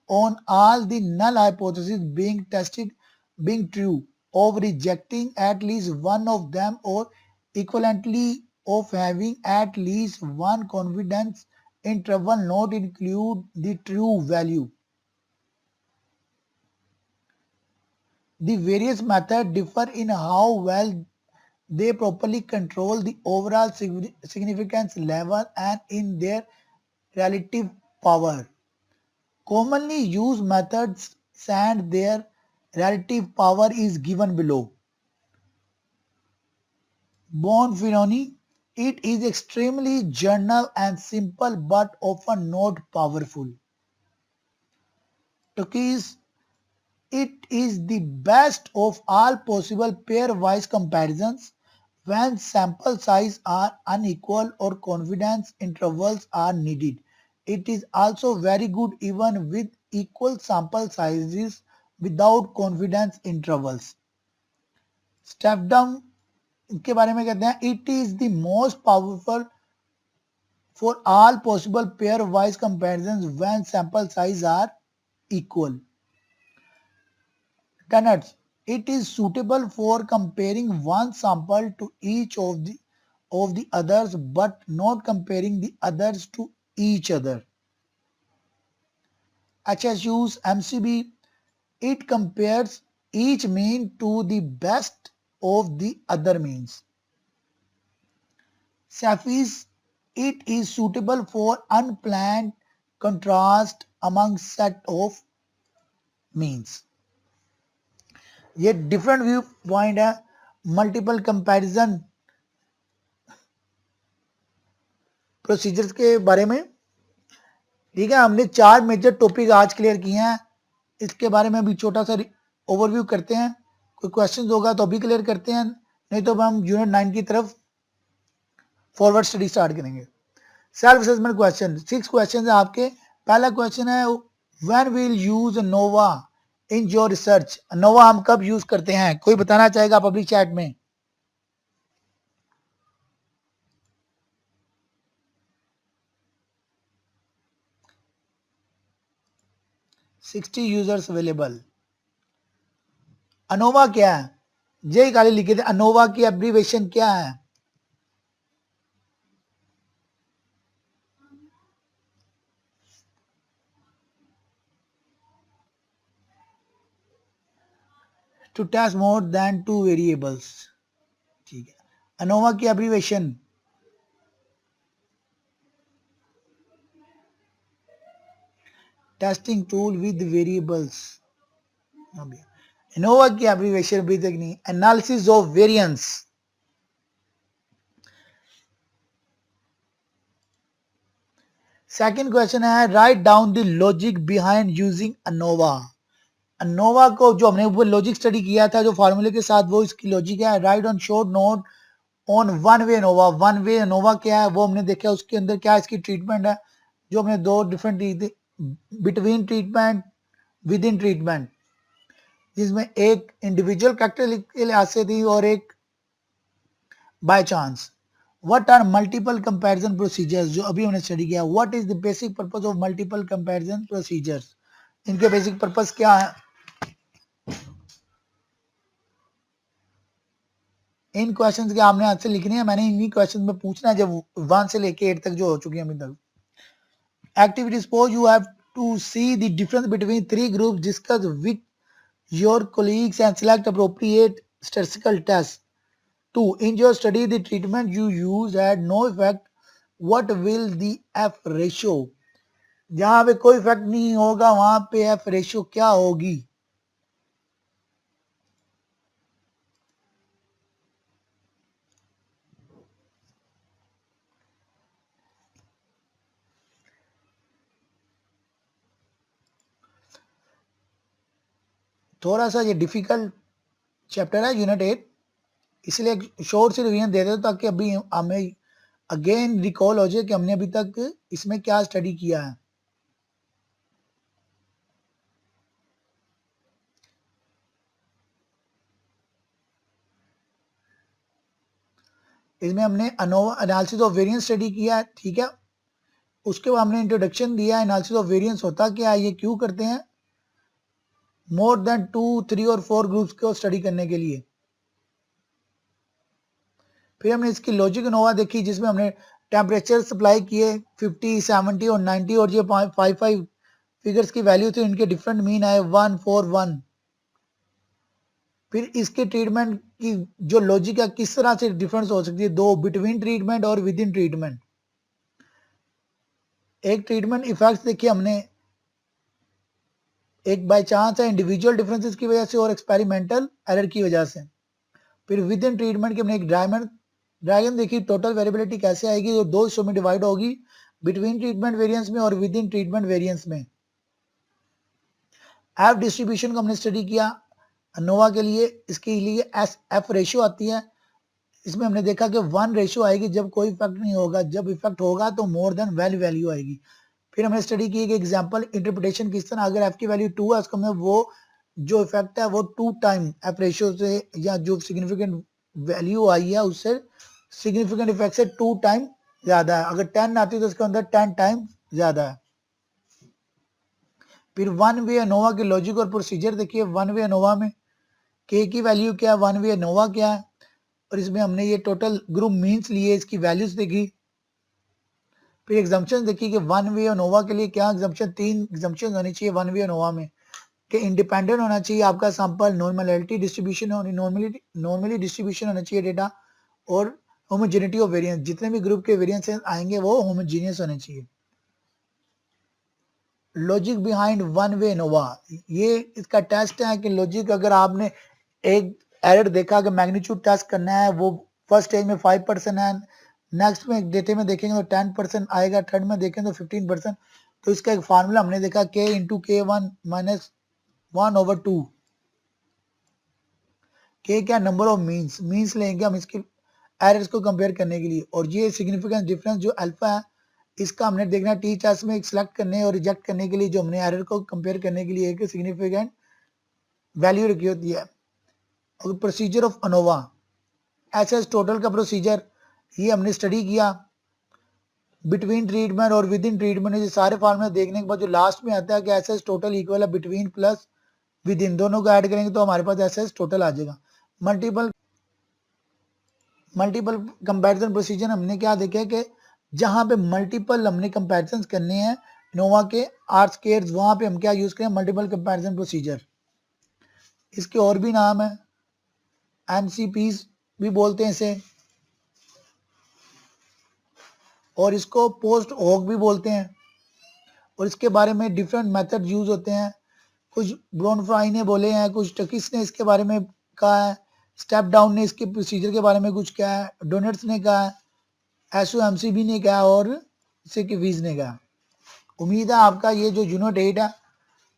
on all the null hypotheses being tested being true, of rejecting at least one of them, or equivalently of having at least one confidence interval not include the true value. The various methods differ in how well they properly control the overall significance level and in their relative power. Commonly used methods and their relative power is given below. Bonferroni, it is extremely general and simple but often not powerful. Tukis, it is the best of all possible pairwise comparisons when sample size are unequal or confidence intervals are needed. It is also very good even with equal sample sizes without confidence intervals. Step down के बारे में कहते हैं, it is the most powerful for all possible pair-wise comparisons when sample size are equal. Tenets, it is suitable for comparing one sample to each of the others but not comparing the others to each other. HSU's MCB, it compares each mean to the best of the other means. Safi's, it is suitable for unplanned contrast among set of means. ये different view point है multiple comparison procedures के बारे में. ठीक है, हमने 4 major topic आज clear किए हैं. इसके बारे में अभी छोटा सा ओवरव्यू करते हैं. कोई क्वेश्चन होगा तो अभी क्लियर करते हैं, नहीं तो हम यूनिट 9 की तरफ फॉरवर्ड स्टडी स्टार्ट करेंगे. सेल्फ असेसमेंट क्वेश्चन 6 क्वेश्चन है आपके. पहला क्वेश्चन है, when will use ANOVA in your research. ANOVA हम कब यूज करते हैं, कोई बताना चाहेगा पब्लिक चैट में. $60 यूजर्स अवेलेबल. अनोवा क्या है, जय काली लिखे थे. अनोवा की एब्रीवेशन क्या है? To test more than 2 variables. ठीक है, अनोवा की abbreviation testing tool with variables. ANOVA की एब्रीवेशन भी तक नहीं, analysis of variance. Second question है, write down the logic behind using ANOVA. ANOVA को जो हमने ऊपर लॉजिक स्टडी किया था जो फार्मूले के साथ, वो इसकी लॉजिक है. Right on short note on one way ANOVA. One way ANOVA क्या है वो हमने देखा, उसके अंदर क्या इसकी ट्रीटमेंट है, जो हमने दो different between treatment, with in treatment, जिसमें एक इंडिविजुअल कैरेक्टर के लिहाज से थी और एक by chance. What are multiple comparison procedures, जो अभी हमने स्टडी किया। What is the basic purpose of multiple comparison procedures, इनके बेसिक पर्पस क्या है। इन क्वेश्चंस के आपने आंसर लिखने हैं, मैंने इन्हीं क्वेश्चन में पूछना है जब 1 से लेके 8 तक जो हो चुकी है अभी तक। Activity, suppose you have to see the difference between three groups, discuss with your colleagues and select appropriate statistical tests. 2. In your study, the treatment you use had no effect. What will the F ratio? जहां पे कोई effect नहीं होगा वहां पे F ratio क्या होगी। थोड़ा सा ये डिफिकल्ट चैप्टर है यूनिट 8, इसलिए एक शॉर्ट सी रिवीजन दे दो ताकि अभी हमें अगेन रिकॉल हो जाए कि हमने अभी तक इसमें क्या स्टडी किया है। इसमें हमने ANOVA analysis of variance study किया है, ठीक है। उसके बाद हमने इंट्रोडक्शन दिया, एनालिसिस ऑफ वेरिएंस होता क्या है, ये क्यों करते हैं, मोर देन 2, 3 और 4 ग्रुप्स को स्टडी करने के लिए। फिर हमने इसकी लॉजिक एनोवा देखी, जिसमें हमने टेम्परेचर सप्लाई किए 50, 70 और 90 और ये 5 फिगर्स की वैल्यू थी, इनके डिफरेंट मीन आए 1, 4, 1। फिर इसके ट्रीटमेंट की जो लॉजिक है किस तरह से डिफरेंस हो सकती है, दो बिटवीन ट्रीटमेंट और विद इन ट्रीटमेंट। एक ट्रीटमेंट इफेक्ट्स देखिए हमने, एक बाय चांस है इंडिविजुअल डिफरेंसेस की वजह से और एक्सपेरिमेंटल एरर की वजह से। फिर विद इन ट्रीटमेंट की हमने एक ड्रायग्राम देखी, टोटल वेरिएबिलिटी कैसे आएगी, जो दो हिस्सों में डिवाइड होगी, बिटवीन ट्रीटमेंट वेरिएंस में और विद इन ट्रीटमेंट वेरिएंस में। एफ डिस्ट्रीब्यूशन को हमने स्टडी किया नोवा के लिए, इसके लिए एस एफ रेशियो आती है। इसमें हमने देखा कि 1 रेशियो आएगी जब कोई इफेक्ट नहीं होगा, जब इफेक्ट होगा तो मोर देन वैल्यू आएगी। फिर हमने स्टडी की कि एग्जांपल इंटरप्रिटेशन किस तरह, अगर एफ की वैल्यू 2 है उसको हमें वो जो इफेक्ट है वो 2 टाइम एफ रेशियो से, या जो सिग्निफिकेंट वैल्यू आई है उससे सिग्निफिकेंट इफेक्ट से 2 टाइम ज्यादा है। अगर 10 आती है तो उसके अंदर 10 टाइम ज्यादा है। फिर वन वे एनोवा की लॉजिक और प्रोसीजर देखिए। वन वे एनोवा में के की वैल्यू क्या है, वन वे एनोवा क्या है, और इसमें हमने ये टोटल ग्रुप मीन्स लिए, इसकी वैल्यूज देखी। फिर एग्जाम्पशन देखी कि वन वे एनोवा के लिए क्या एग्जाम्पशन, 3 एग्जाम्पशन होनी चाहिए वन वे एनोवा में, कि इंडिपेंडेंट होना चाहिए आपका सैंपल, नॉर्मलिटी डिस्ट्रीब्यूशन होनी, नॉर्मली डिस्ट्रीब्यूशन होना चाहिए डेटा, और होमोजेनिटी ऑफ वेरिएंस, जितने भी ग्रुप के वेरिएंस आएंगे वो होमोजीनियस होने चाहिए। लॉजिक बिहाइंड वन वे एनोवा, ये इसका टेस्ट है कि लॉजिक, अगर आपने एक एरर देखा कि मैग्नीट्यूड टेस्ट करना है, वो फर्स्ट स्टेज में 5% है, नेक्स्ट में डेटे में देखेंगे तो 10% आएगा, थर्ड में देखें तो 15%। तो इसका एक फार्मूला हमने देखा k इंटू के वन माइनस 1/2। k क्या, नंबर ऑफ मीन्स लेंगे हम इसके एरर्स को कंपेयर करने के लिए, और ये सिग्निफिकेंट डिफरेंस जो अल्फा है इसका हमने देखना टी टेस्ट में सिलेक्ट करने और रिजेक्ट करने के लिए, जो हमने एरर को कंपेयर करने के लिए एक सिग्निफिकेंट वैल्यू रखी होती है। और procedure of ANOVA, SS total का प्रोसीजर, ये हमने स्टडी किया। बिटवीन ट्रीटमेंट और विद इन ट्रीटमेंट, ये सारे फॉर्मूले देखने के बाद जो लास्ट में आता है कि एसएस टोटल इक्वल है बिटवीन प्लस विद इन, दोनों को ऐड करेंगे तो हमारे पास एसएस टोटल आ जाएगा। मल्टीपल कंपैरिजन प्रोसीजर हमने क्या देखा कि जहां पे मल्टीपल हमने कंपैरिजन करने हैं नोवा के आर स्क्वायर्स, वहां पे हम क्या यूज करें, मल्टीपल कंपैरिजन प्रोसीजर। इसके और भी नाम है, एमसीपीज भी बोलते हैं इसे, और इसको पोस्ट हॉक भी बोलते हैं, और इसके बारे में डिफरेंट मेथड यूज होते हैं। कुछ ब्रोनफ्राई ने बोले हैं, कुछ टकिस ने इसके बारे में कहा है, स्टेप डाउन ने इसके प्रोसीजर के बारे में कुछ कहा है, डोनेट्स ने कहा है, एसओएमसीबी ने कहा, और सिकवीज ने कहा। उम्मीद है आपका ये जो यूनिट 8 है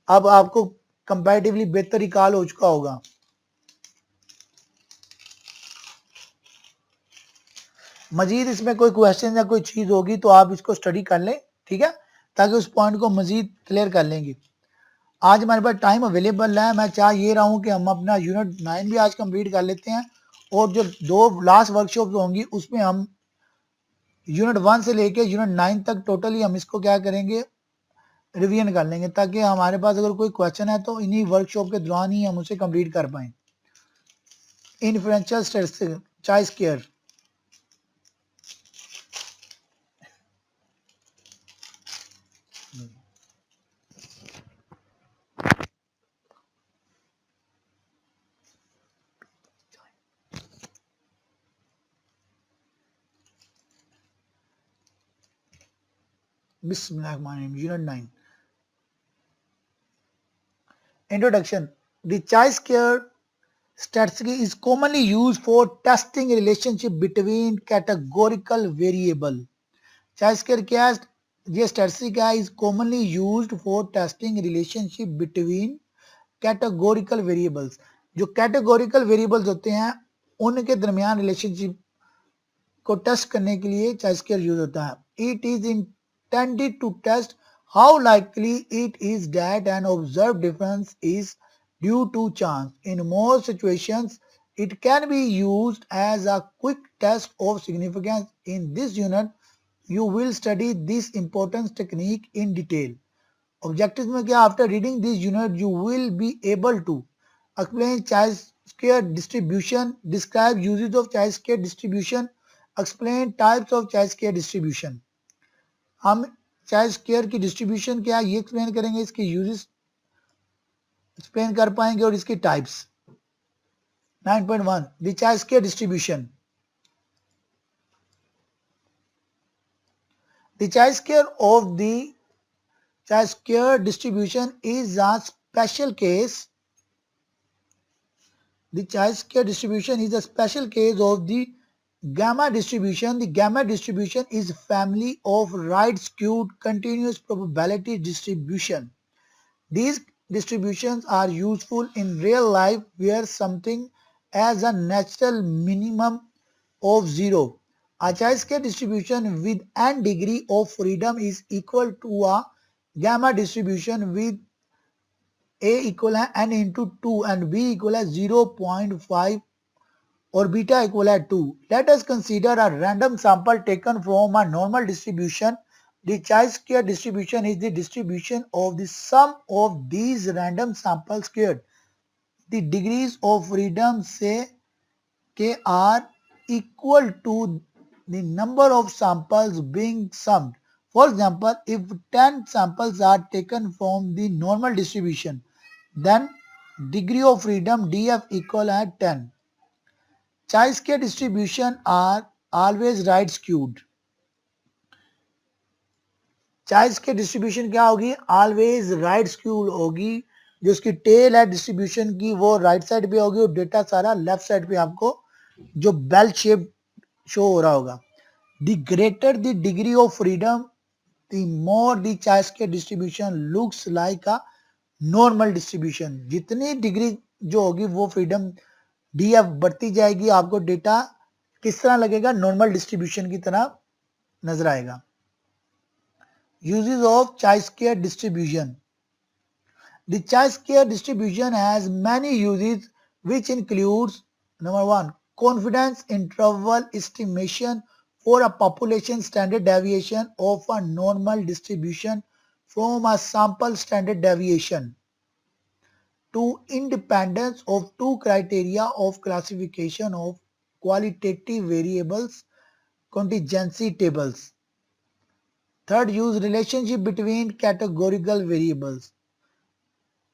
अब आपको कंपैरेटिवली बेहतर रिकॉल हो चुका होगा। मजीद इसमें कोई क्वेश्चन या कोई चीज होगी तो आप इसको स्टडी कर लें, ठीक है, ताकि उस पॉइंट को मजीद क्लियर कर लेंगे। आज हमारे पास टाइम अवेलेबल है, मैं चाह ये रहा हूँ कि हम अपना यूनिट 9 भी आज कंप्लीट कर लेते हैं, और जो 2 लास्ट वर्कशॉप होंगी उसमें हम यूनिट 1 से लेके यूनिट 9 तक टोटली हम इसको क्या करेंगे, रिवीजन कर लेंगे, ताकि हमारे पास अगर कोई क्वेश्चन है तो इन्हीं वर्कशॉप के दौरान ही हम उसे कंप्लीट कर पाएँ। Influential statistics, choice care. Bismillahirrahmanirrahim. Unit 9. Introduction. The chi-square statistic is commonly used for testing relationship between categorical variable. Chi-square क्या है? ये statistic है, is commonly used for testing relationship between categorical variables. जो categorical variables होते हैं उनके दरमियान relationship को टेस्ट करने के लिए chi-square यूज होता है। It is intended to test how likely it is that an observed difference is due to chance. In most situations, it can be used as a quick test of significance. In this unit, you will study this important technique in detail. Objectives में क्या, after reading this unit, you will be able to explain chi-square distribution, describe uses of chi-square distribution, explain types of chi-square distribution. हम chi-square की distribution क्या है ये explain करेंगे, इसके uses explain कर पाएंगे और इसकी types. 9.1 the chi-square distribution. The chi-square of the chi-square distribution is a special case. The chi-square distribution is a special case of the gamma distribution. The gamma distribution is a family of right-skewed continuous probability distribution. These distributions are useful in real life where something has a natural minimum of 0. A chi-square distribution with n degree of freedom is equal to a gamma distribution with a equal है n into 2 and b equal है 0.5 or beta equal है 2. Let us consider a random sample taken from a normal distribution. The chi-square distribution is the distribution of the sum of these random samples squared. The degrees of freedom say k are equal to the number of samples being summed. For example, if 10 samples are taken from the normal distribution, then degree of freedom df equal at 10. Chi-square distribution are always right skewed. chi-square distribution क्या होगी, always right skewed होगी। जो उसकी tell है distribution की वो right side पे होगी और डेटा सारा लेफ्ट साइड पे आपको जो बेल शेप शो हो रहा होगा। The greater the degree of freedom, the more the chi-square distribution looks like a normal distribution. जितनी डिग्री जो होगी वो फ्रीडम डीएफ बढ़ती जाएगी, आपको डेटा किस तरह लगेगा, नॉर्मल डिस्ट्रीब्यूशन की तरह नजर आएगा। Uses of chi-square distribution. The chi-square distribution has many uses which includes number 1 confidence interval estimation for a population standard deviation of a normal distribution from a sample standard deviation. 2 independence of two criteria of classification of qualitative variables, contingency tables. Third, use relationship between categorical variables.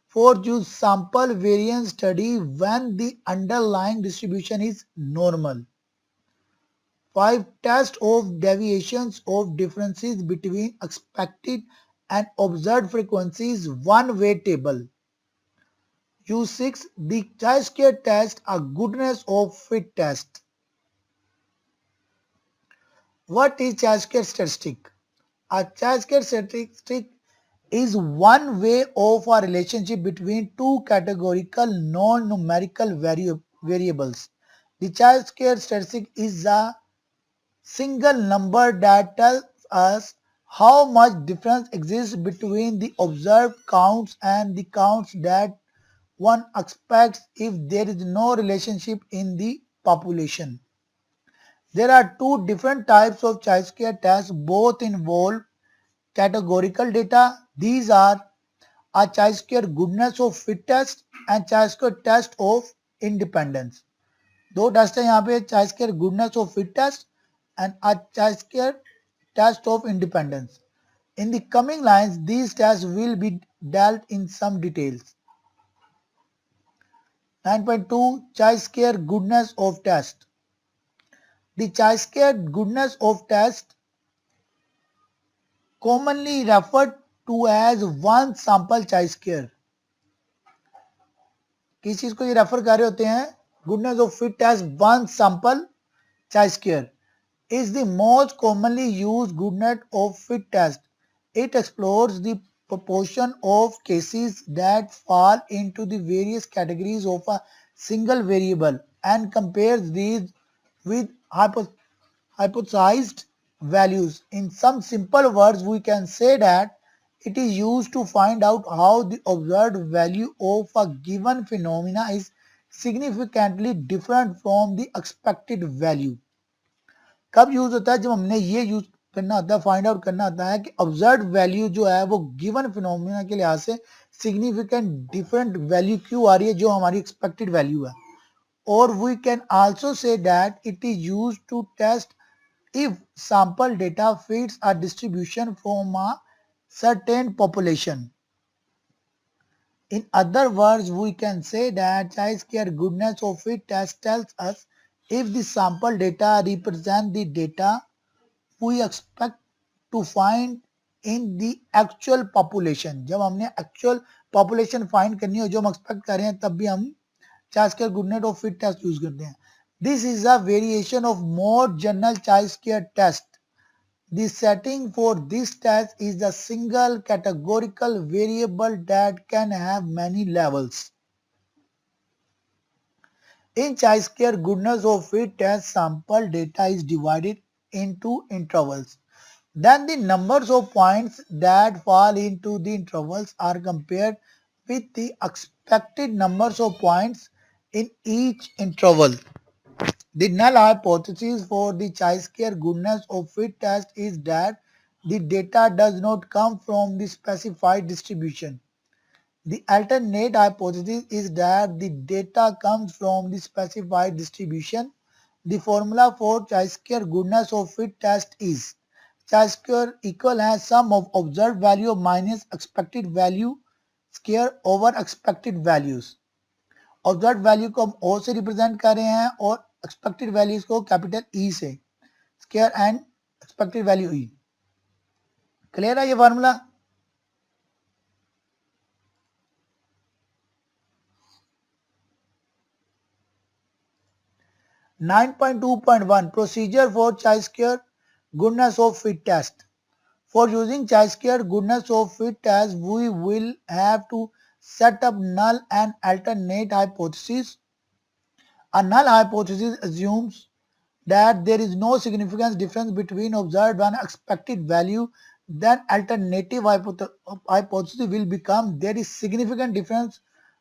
Fourth, use sample variance study when the underlying distribution is normal. 5. Test of deviations of differences between expected and observed frequencies, one-way table. Use 6. The chi-square test, a goodness of fit test. What is chi-square statistic? A chi-square statistic is one way of a relationship between two categorical non-numerical variables. The chi-square statistic is a single number that tells us how much difference exists between the observed counts and the counts that one expects if there is no relationship in the population. There are two different types of chi-square tests. Both involve categorical data. These are a chi-square goodness of fit test and chi-square test of independence. दो test है यहाँ पे, chi-square goodness of fit test and a chi-square test of independence. In the coming lines, these tests will be dealt in some details. 9.2 Chi-square goodness of test. The chi-square goodness of test, commonly referred to as one sample chi-square. किस चीज को ये refer कर रहे होते हैं? Goodness of fit test one sample chi-square is the most commonly used goodness of fit test. It explores the proportion of cases that fall into the various categories of a single variable and compares these with hypothesized values. In some simple words, we can say that it is used to find out how the observed value of a given phenomena is significantly different from the expected value. कब use होता है? जब हमने ये use करना होता है, find out करना होता है कि ऑब्जर्व वैल्यू जो है वो गिवन फिनोमिना के लिहाज से सिग्निफिकेंट डिफरेंट वैल्यू क्यों आ रही है जो हमारी एक्सपेक्टेड वैल्यू है. और we can also say that it is used to test if sample data fits a distribution from a certain population. In other words, we can say that chi-square goodness of fit test tells us if the sample data represent the data we expect to find in the actual population. जब हमने actual population find करनी हो जो हम expect कर रहे हैं तब भी हम chi-square goodness of fit test use करते हैं. This is a variation of more general chi-square test. The setting for this test is the single categorical variable that can have many levels. In chi-square goodness of fit test, sample data is divided into intervals. Then the numbers of points that fall into the intervals are compared with the expected numbers of points in each interval. The null hypothesis for the chi-square goodness of fit test is that the data does not come from the specified distribution. The alternate hypothesis is that the data comes from the specified distribution. The formula for chi-square goodness of fit test is chi-square equal है sum of observed value minus expected value square over expected values. Observe value को हम ओ से represent कर रहे हैं और expected values को capital E से, square and expected value E. Clear है ये formula? Nine point 2.1 procedure for chi-square goodness of fit test. For using chi-square goodness of fit test, we will have to set up null and alternate hypotheses. A null hypothesis assumes that there is no significant difference between observed and expected value. Then alternative hypothesis will become there is significant difference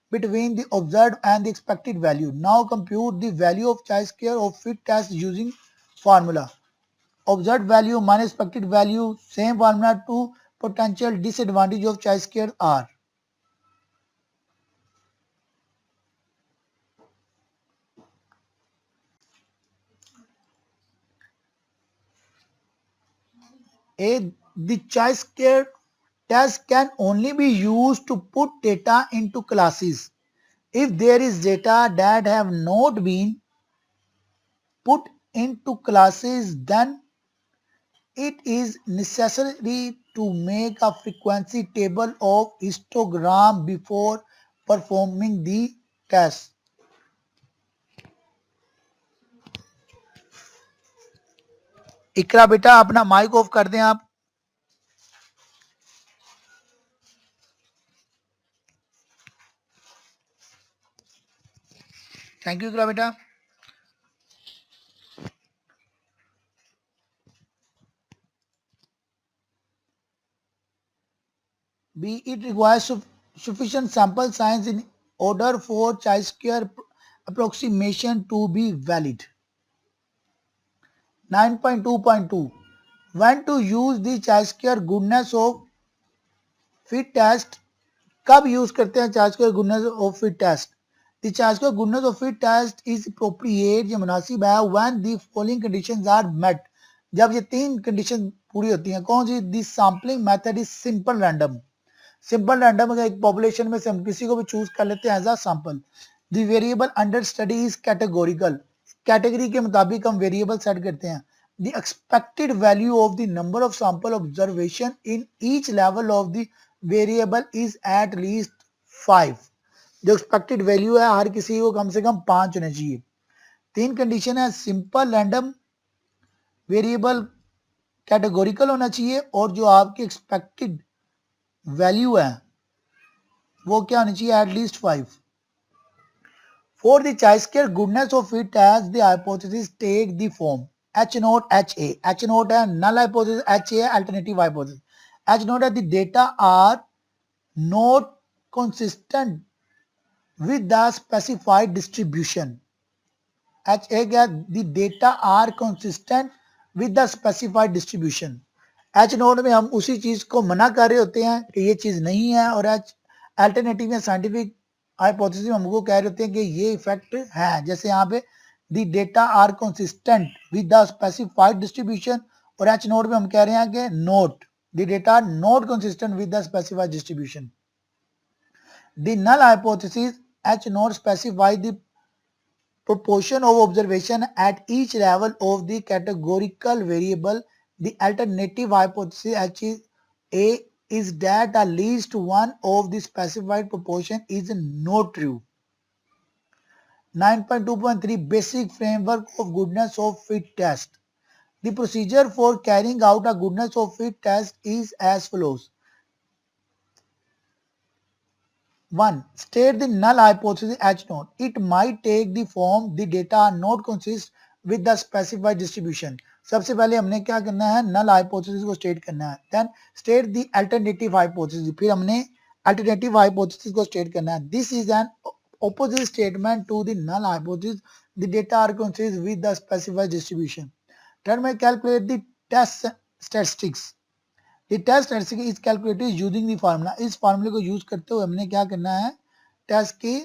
between the observed and the expected value. Now compute the value of chi-square of fit test using formula. Observed value minus expected value, same formula. To potential disadvantage of chi-square are A. The chi-square test can only be used to put data into classes. If there is data that have not been put into classes, then it is necessary to make a frequency table of histogram before performing the test. इकरा बेटा अपना mic off कर दें आप. Thank you इकरा बेटा. B. It requires sufficient sample size in order for chi-square approximation to be valid. 9.2.2 When to use the chi-square goodness of fit test. कब use करते हैं chi-square goodness of fit test? The chi-square goodness of fit test is appropriate, ये मुनासिब है when the following conditions are met. जब ये तीन condition पूरी होती हैं. कौन सी? The sampling method is simple random. Simple random अगर एक पॉपुलेशन में से हम किसी को भी चूज कर लेते हैं as a sample. The variable under study is categorical. Category के मुताबिक हम वेरिएबल सेट करते हैं. The expected value of the number of sample observation in each level of the variable is at least 5. जो expected value है हर किसी को कम से कम 5 होने चाहिए. तीन कंडीशन है. सिंपल रैंडम, वेरिएबल कैटेगोरिकल होना चाहिए और जो आपकी एक्सपेक्टेड वैल्यू है वो क्या होनी चाहिए? At least 5. For the chi-square goodness of fit as the hypothesis take the form H naught HA. H naught है null hypothesis, HA है alternative hypothesis. H naught है the data are not consistent with the specified distribution. HA क्या? the data are consistent with the specified distribution. H naught में हम उसी चीज को मना कर रहे होते हैं कि ये चीज नहीं है और H अल्टरनेटिव या साइंटिफिक हाइपोथेसिस हमको कह रहे होते हैं कि ये इफेक्ट है. जैसे यहाँ पे the data are consistent with the specified distribution और H नोड में हम कह रहे हैं कि not the data are not consistent with the specified distribution. The null hypothesis H naught specify the proportion of observation at each level of the categorical variable. The alternative hypothesis H is A is that at least one of the specified proportion is not true. 9.2.3 Basic framework of goodness of fit test. The procedure for carrying out a goodness of fit test is as follows. 1. State the null hypothesis H naught. It might take the form the data are not consist with the specified distribution. सबसे पहले हमने क्या करना है? null hypothesis को state करना है. Then state the alternative hypothesis. फिर हमने alternative hypothesis को state करना है. This is an opposite statement to the null hypothesis. The data are consist with the specified distribution. Third में calculate the test statistics. The test statistic is calculated using the formula. इस फार्मूले को use करते हुए हमने क्या करना है? टेस्ट की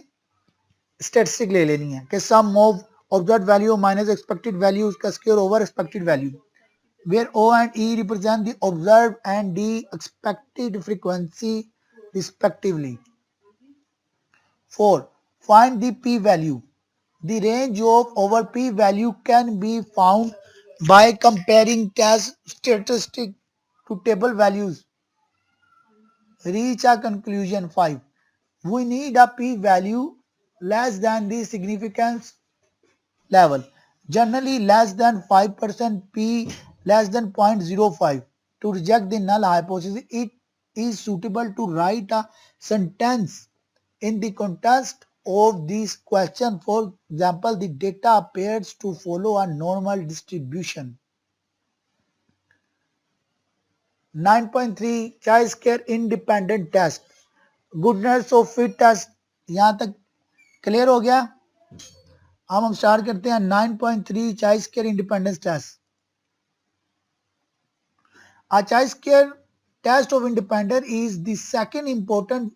स्टैटिस्टिक ले लेनी है कि sum of observed value minus expected value उसका square over expected value, where O and E represent the observed and the expected frequency respectively. 4. Find the p-value. The range of over p-value can be found by comparing test statistic to table values. Reach a conclusion. 5. We need a p-value less than the significance level. Generally less than 5%, p less than 0.05. To reject the null hypothesis, it is suitable to write a sentence in the context of this question. For example, the data appears to follow a normal distribution. 9.3 chi-square independent test. Goodness of fit test यहां तक clear हो गया. अब हम start करते हैं 9.3 chi-square independence test. A chi-square test of independence is the second important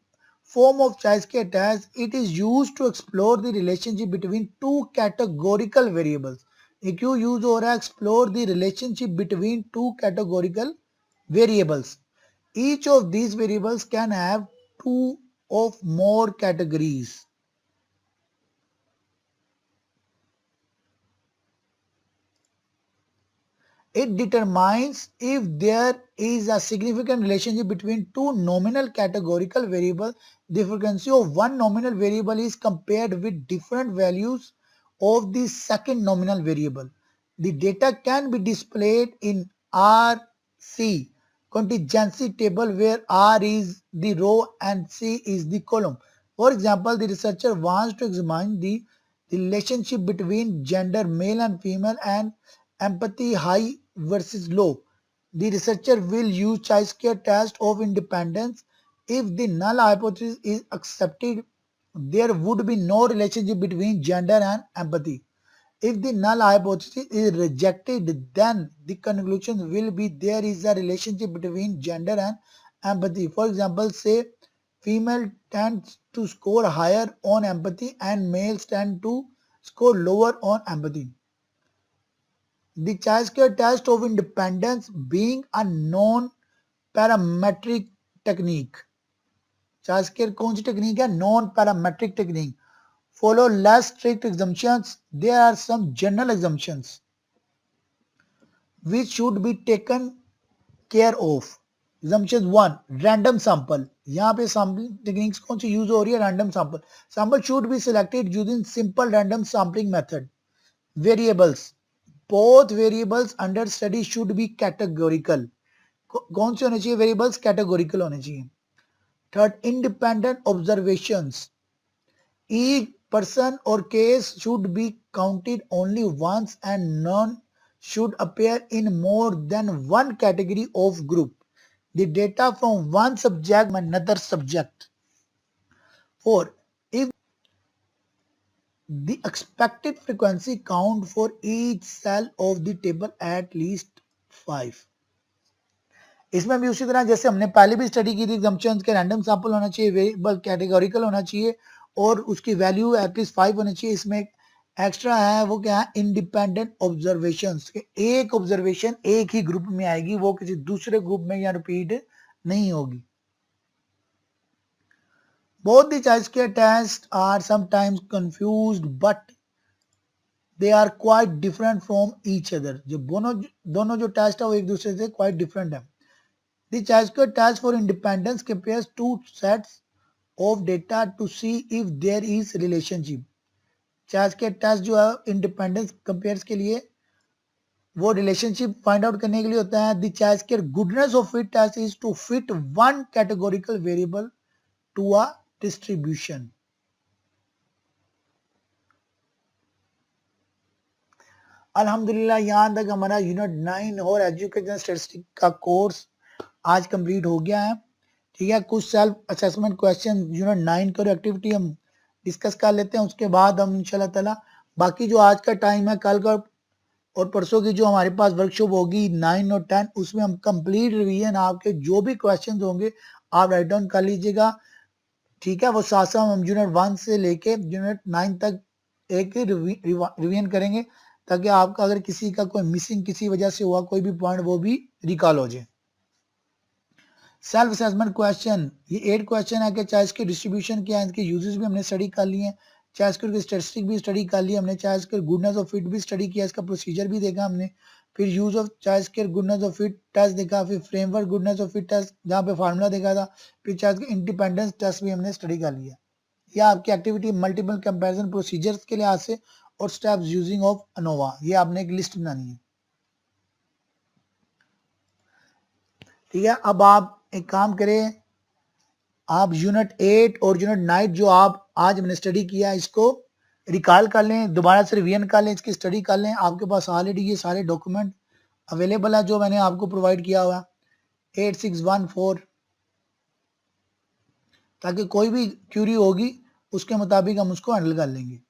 form of chi-square test. It is used to explore the relationship between two categorical variables. ये क्यों यूज हो रहा है? Explore the relationship between two categorical variables. Each of these variables can have two or more categories. It determines if there is a significant relationship between two nominal categorical variables. The frequency of one nominal variable is compared with different values of the second nominal variable. The data can be displayed in RC contingency table where R is the row and C is the column. For example, the researcher wants to examine the relationship between gender male and female and empathy high versus low. The researcher will use chi-square test of independence if the null hypothesis is accepted, there would be no relationship between gender and empathy. If the null hypothesis is rejected, then the conclusion will be there is a relationship between gender and empathy. For example, say female tends to score higher on empathy and males tend to score lower on empathy. The Chayescare test of independence being a non-parametric technique. Chayescare कौन सी technique है? Non-parametric technique. Follow less strict assumptions. There are some general assumptions which should be taken care of. Assumption 1, random sample. यहाँ पे sampling techniques कौन सी use हो रही है? Random sample. Sample should be selected using simple random sampling method. Variables. Both variables under study should be categorical. कौन से होने चाहिए variables? Categorical होने चाहिए. Third, independent observations. Each person or case should be counted only once and none should appear in more than one category of group. The data from one subject from another subject. 4. If the expected frequency count for each cell of the table at least 5. इसमें भी उसी तरह जैसे हमने पहले भी study की थी assumptions के रैंडम सैंपल होना चाहिए, वेरिएबल कैटेगोरिकल होना चाहिए और उसकी वैल्यू एटलीस्ट 5 होनी चाहिए. इसमें एक्स्ट्रा है वो क्या है? Independent observations. एक ऑब्जर्वेशन एक ही ग्रुप में आएगी, वो किसी दूसरे ग्रुप में या रिपीट नहीं होगी. Both the Chayescare tests are sometimes confused, but they are quite different from each other. जो दोनों जो टेस्ट है वो एक दूसरे से quite different है. The Chayescare test for independence compares two sets of data to see if there is relationship. Chayescare test जो है independence compares के लिए वो relationship find out करने के लिए होता है. The Chayescare goodness of fit test is to fit one categorical variable to a distribution. अल्हम्दुलिल्लाह यहाँ तक हमारा यूनिट 9 और एजुकेशन स्टैटिस्टिक्स का कोर्स आज कंप्लीट हो गया है. ठीक है, कुछ सेल्फ असेसमेंट क्वेश्चन यूनिट 9 की एक्टिविटी हम डिस्कस कर लेते हैं. उसके बाद हम इंशाल्लाह ताला बाकी जो आज का टाइम है, कल का और परसों की जो हमारे पास वर्कशॉप होगी 9 और 10, उसमें हम कंप्लीट रिवीजन आपके जो भी क्वेश्चन होंगे आप राइट डाउन कर लीजिएगा. ठीक है, वो साथ साथ हम यूनिट 1 से लेके यूनिट 9 तक एक रिवीजन करेंगे ताकि आपका अगर किसी का कोई मिसिंग किसी वजह से हुआ कोई भी पॉइंट वो भी रिकॉल हो जाए. सेल्फ असेसमेंट क्वेश्चन, ये 8 क्वेश्चन है कि Chayescare डिस्ट्रीब्यूशन क्या है, इसके यूजेस भी हमने स्टडी कर लिए हैं. Chayescare की स्टैटिस्टिक भी स्टडी कर ली हमने. Chayescare गुडनेस ऑफ फिट भी स्टडी किया, इसका प्रोसीजर भी देखा हमने. फिर use of Chayescare goodness of fit test देखा. फिर framework goodness of fit test जहाँ पे फार्मूला देखा था. फिर Chayescare इंडिपेंडेंस टेस्ट भी हमने स्टडी कर लिया. यह आपकी एक्टिविटी मल्टीपल कंपैरिजन प्रोसीजर्स के लिहाज से और स्टेप्स यूजिंग ऑफ ANOVA, ये आपने एक लिस्ट बनानी है. ठीक है, अब आप एक काम करें, आप यूनिट 8 और यूनिट 9 जो आप आज हमने स्टडी किया इसको रिकॉल कर लें, दोबारा से रिवीजन कर लें, इसकी स्टडी कर लें. आपके पास ऑलरेडी ये सारे डॉक्यूमेंट अवेलेबल है जो मैंने आपको प्रोवाइड किया हुआ 8614, ताकि कोई भी क्यूरी होगी उसके मुताबिक हम उसको हैंडल कर लेंगे.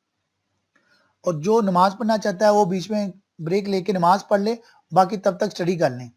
और जो नमाज पढ़ना चाहता है वो बीच में ब्रेक लेके नमाज पढ़ ले, बाकी तब तक स्टडी कर लें.